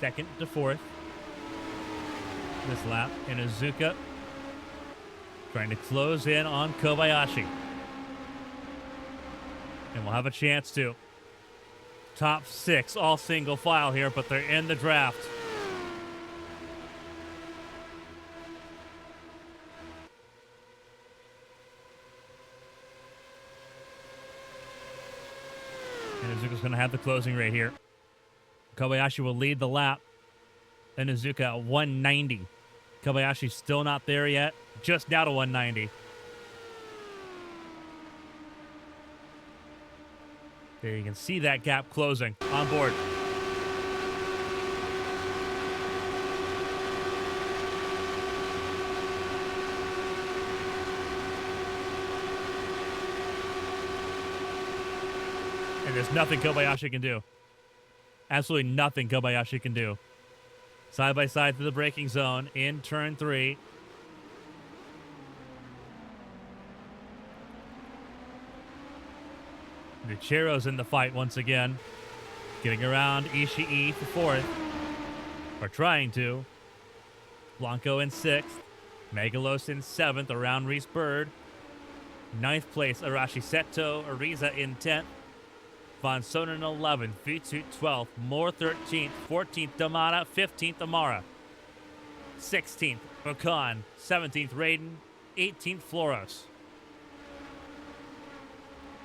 second to fourth this lap. And Iizuka trying to close in on Kobayashi. And we'll have a chance to. Top 6, all single file here, but they're in the draft. And Iizuka's going to have the closing right here. Kobayashi will lead the lap. And Iizuka at 190. Kobayashi's still not there yet. Just now to 190. There you can see that gap closing on board. And there's nothing Kobayashi can do. Absolutely nothing Kobayashi can do. Side by side through the braking zone in turn 3. Lucero's in the fight once again. Getting around Ishii for 4th. Or trying to. Blanco in 6th. Megalos in 7th around Reese Bird. 9th place Arashi Seto. Ariza in 10th. Von Sonnen 11th. Vitsu 12th. Moore 13th. 14th Damata. 15th Amara. 16th Okan. 17th Raiden. 18th Floros.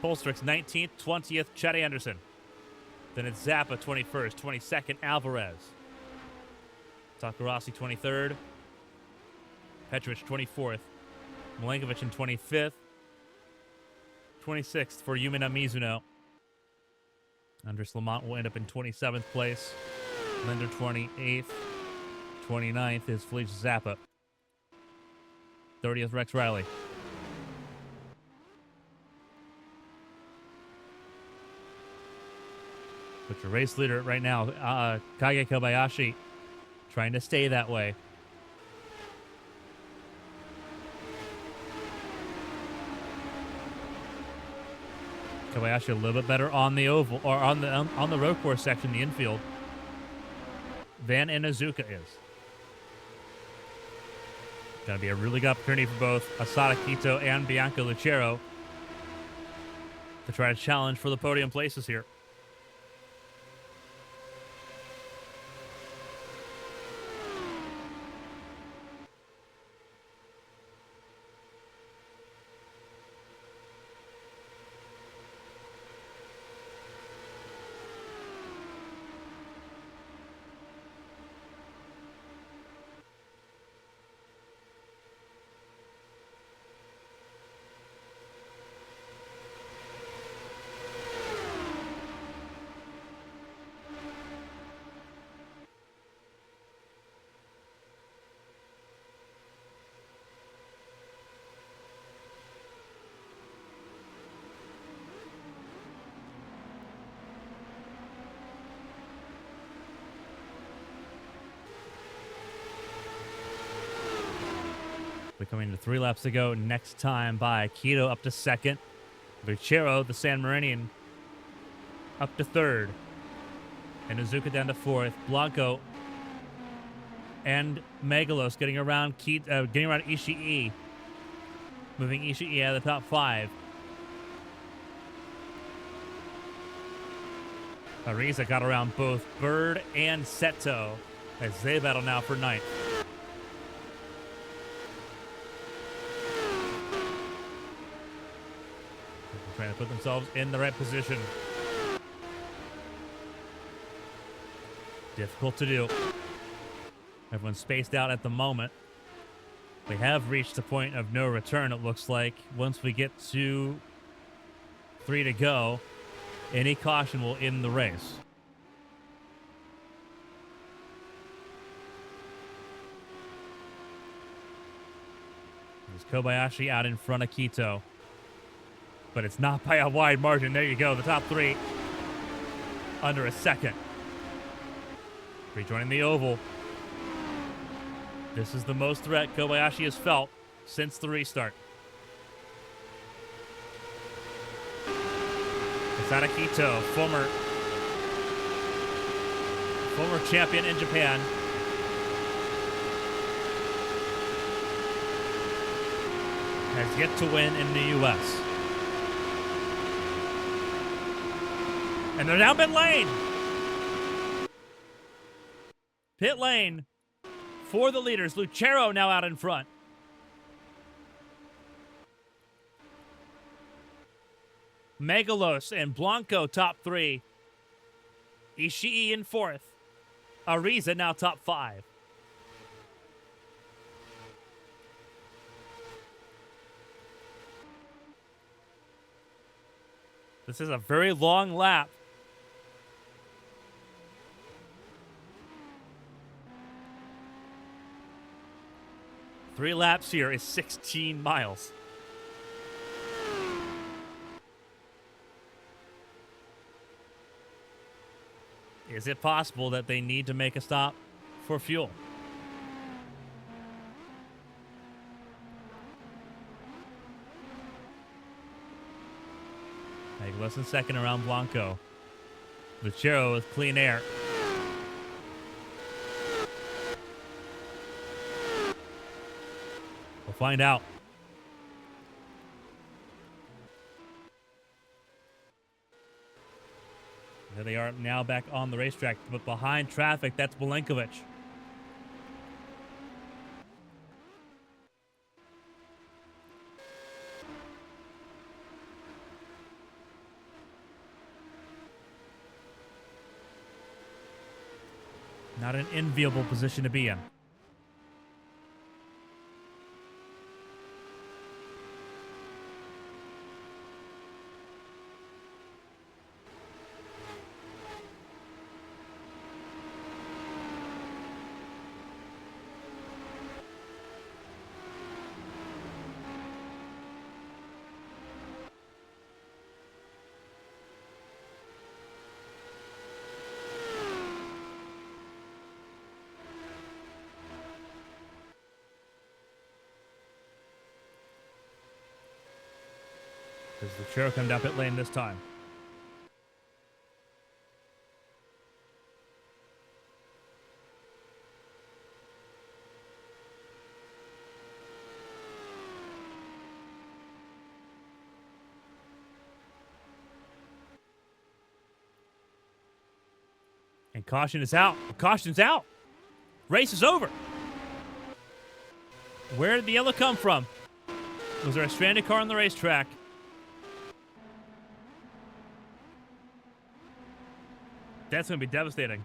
Polstrix 19th, 20th, Chet Anderson. Then it's Zappa 21st, 22nd, Alvarez. Takarasi 23rd. Petrovic 24th. Milankovic in 25th. 26th for Yumina Mizuno. Andres Lamont will end up in 27th place. Linder 28th. 29th is Felicia Zappa. 30th, Rex Riley. But your race leader right now, Kage Kobayashi, trying to stay that way. Kobayashi a little bit better on the oval or on the road course section, the infield. Van and Iizuka is. Going to be a really good opportunity for both Asada Kito and Bianca Lucero to try to challenge for the podium places here. Coming to 3 laps to go next time by Keto up to 2nd. Lucero, the San Marinian, up to 3rd. And Iizuka down to 4th. Blanco and Megalos getting around Ishii. Moving Ishii out of the top 5. Ariza got around both Bird and Seto as they battle now for 9th. Trying to put themselves in the right position. Difficult to do. Everyone's spaced out at the moment. We have reached the point of no return, it looks like. Once we get to 3 to go, any caution will end the race. There's Kobayashi out in front of Kito. But it's not by a wide margin. There you go. The top 3 under a second. Rejoining the oval. This is the most threat Kobayashi has felt since the restart. Sadakito, former champion in Japan. Has yet to win in the U.S. And they're down pit lane. Pit lane for the leaders. Lucero now out in front. Megalos and Blanco top 3. Ishii in 4th. Ariza now top 5. This is a very long lap. Three laps here is 16 miles. Is it possible that they need to make a stop for fuel? Like less than second around Blanco. Lucero with clean air. We'll find out. There they are now back on the racetrack, but behind traffic, that's Milenkovic. Not an enviable position to be in. Does Lucero come down pit lane this time? And caution is out. Caution's out. Race is over. Where did the yellow come from? Was there a stranded car on the racetrack? That's going to be devastating.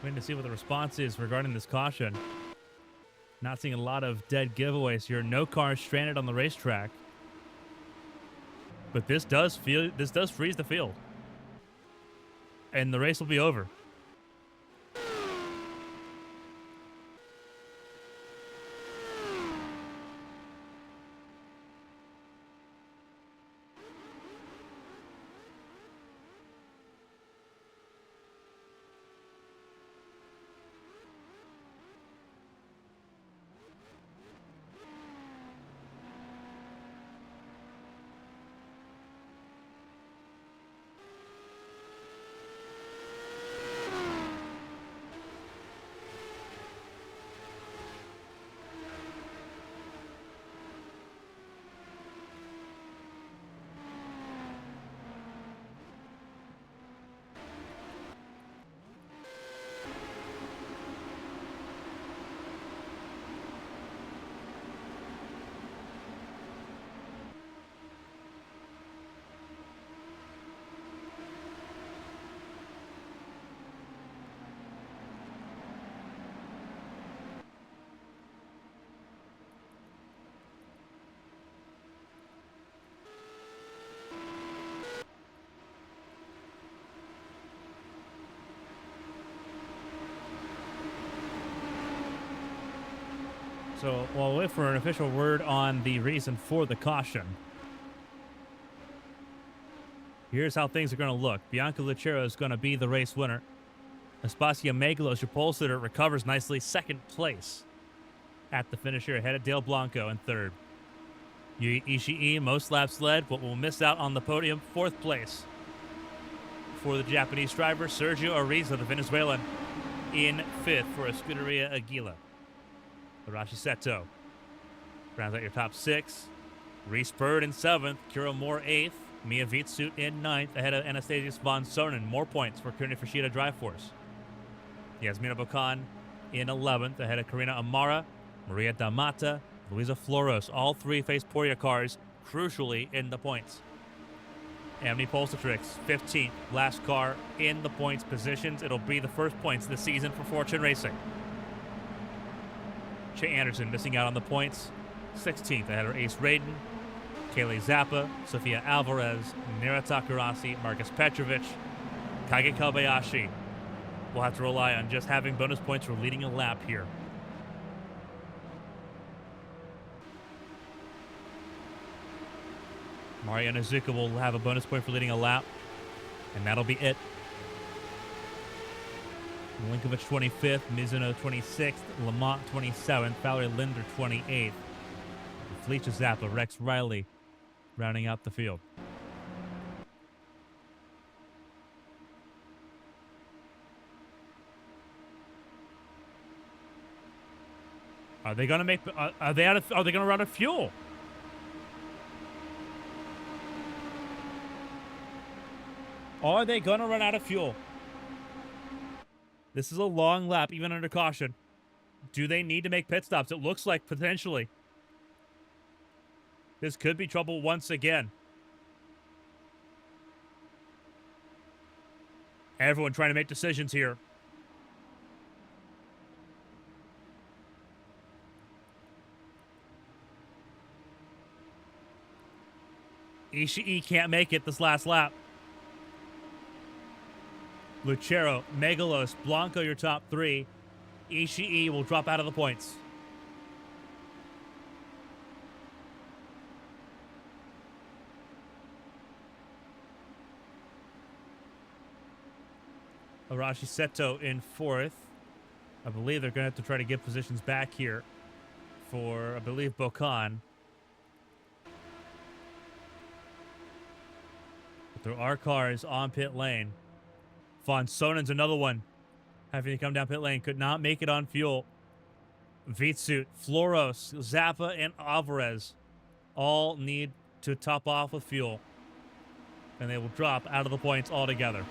Waiting to see what the response is regarding this caution. Not seeing a lot of dead giveaways here. No cars stranded on the racetrack. But this does freeze the field. And the race will be over. So while we wait for an official word on the reason for the caution, here's how things are going to look. Bianca Lucero is going to be the race winner. Aspasia Megalos, your pole sitter, recovers nicely, second place at the finish here, ahead of Dale Blanco in third. Yui Ishii, most laps led, but will miss out on the podium, fourth place. For the Japanese driver, Sergio Ariza, the Venezuelan, in fifth for Escuderia Aguila. Arashi Seto rounds out your top six. Reese Bird in seventh, Kuro Moore eighth, Mia Vitsut in ninth, ahead of Anastasius von Sonnen. More points for Kurni Fushida Drive Force. Yasmina Bocan in 11th, ahead of Karina Amara, Maria Damata, Luisa Floros. All three face Poria cars, crucially in the points. Amity Polsatrix, 15th, last car in the points positions. It'll be the first points this season for Fortune Racing. Che Anderson missing out on the points, 16th, ahead of Ace Raiden, Kaylee Zappa, Sofia Alvarez, Nira Takarasi, Marcus Petrovic, Kage Kobayashi. We'll have to rely on just having bonus points for leading a lap here. Mario Nazuka will have a bonus point for leading a lap, and that'll be it. Milinkovic 25th, Mizuno 26th, Lamont 27th, Valerie Linder 28th, Felicia Zappa, Rex Riley rounding out the field. Are they going to make? Are they going to run out of fuel? Are they going to run out of fuel? This is a long lap, even under caution. Do they need to make pit stops? It looks like potentially. This could be trouble once again. Everyone trying to make decisions here. Ishii can't make it this last lap. Lucero, Megalos, Blanco, your top three. Ishii will drop out of the points. Arashi Seto in fourth. I believe they're going to have to try to get positions back here for, I believe, Bocan. But there are cars on pit lane. Von Sonen's another one having to come down pit lane. Could not make it on fuel. Vitsut, Floros, Zappa, and Alvarez all need to top off with fuel. And they will drop out of the points altogether.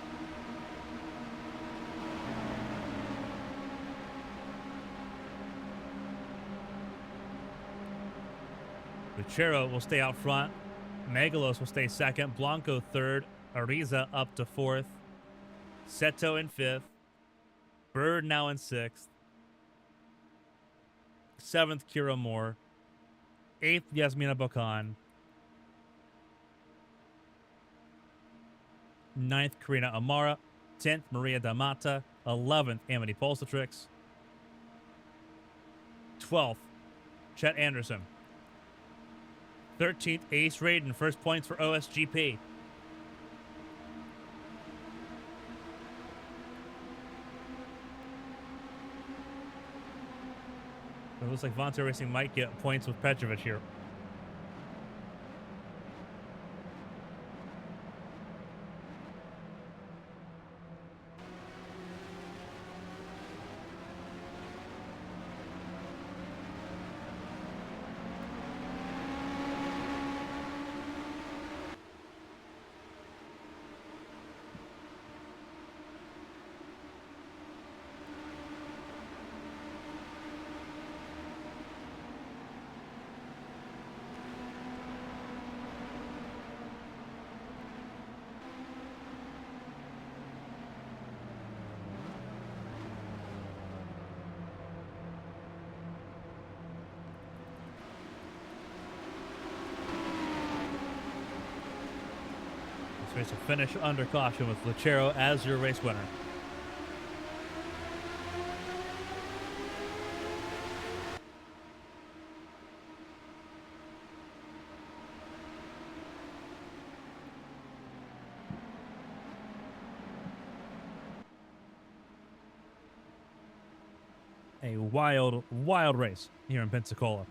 Lucero will stay out front. Megalos will stay second. Blanco third. Ariza up to fourth. Seto in fifth. Bird now in sixth. Seventh, Kira Moore. Eighth, Yasmina Bocan. Ninth, Karina Amara. 10th, Maria Damata. 11th, Amity Polsatrix. 12th, Chet Anderson. 13th, Ace Raiden. First points for OSGP. It looks like Vontae Racing might get points with Petrovic here. This race will finish under caution with Lucero as your race winner. A wild, wild race here in Pensacola.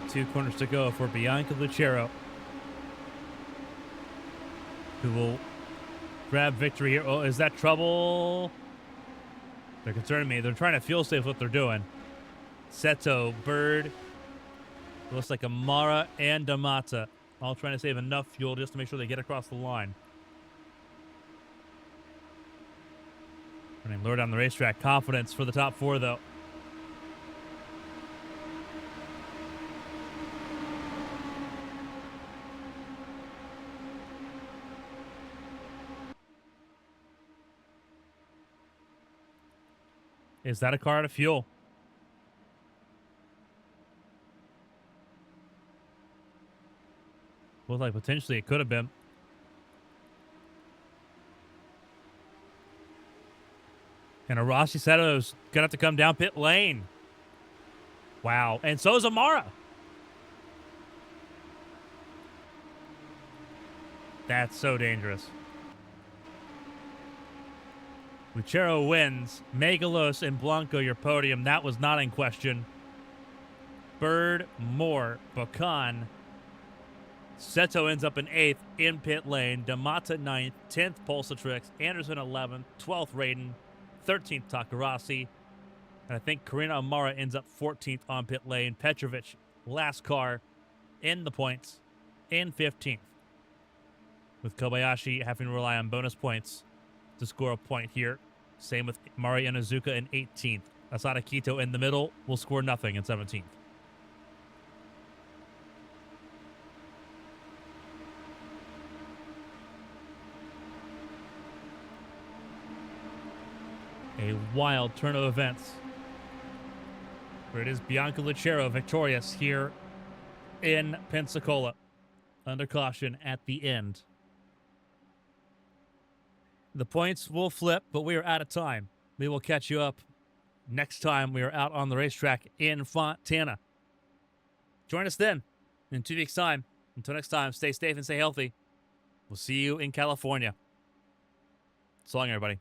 Two corners to go for Bianca Lucero, who will grab victory here. Oh, is that trouble? They're concerning me. They're trying to fuel save what they're doing. Seto, Bird, looks like Amara and Damata, all trying to save enough fuel just to make sure they get across the line. Running lower down the racetrack. Confidence for the top four, though. Is that a car out of fuel? Looks like potentially it could have been. And Arashi Seto's going to have to come down pit lane. Wow. And so is Amara. That's so dangerous. Lucero wins. Megalos and Blanco, your podium. That was not in question. Bird, Moore, Bacan. Seto ends up in 8th in pit lane. Damata 9th. 10th, Pulsatrix. Anderson 11th. 12th, Raiden. 13th, Takarasi. And I think Karina Amara ends up 14th on pit lane. Petrovic, last car in the points, in 15th. With Kobayashi having to rely on bonus points to score a point here. Same with Mari Inozuka in 18th. Asada Kito in the middle will score nothing in 17th. A wild turn of events, where it is Bianca Lucero victorious here in Pensacola, under caution at the end. The points will flip, but we are out of time. We will catch you up next time we are out on the racetrack in Fontana. Join us then in 2 weeks' time. Until next time, stay safe and stay healthy. We'll see you in California. So long, everybody.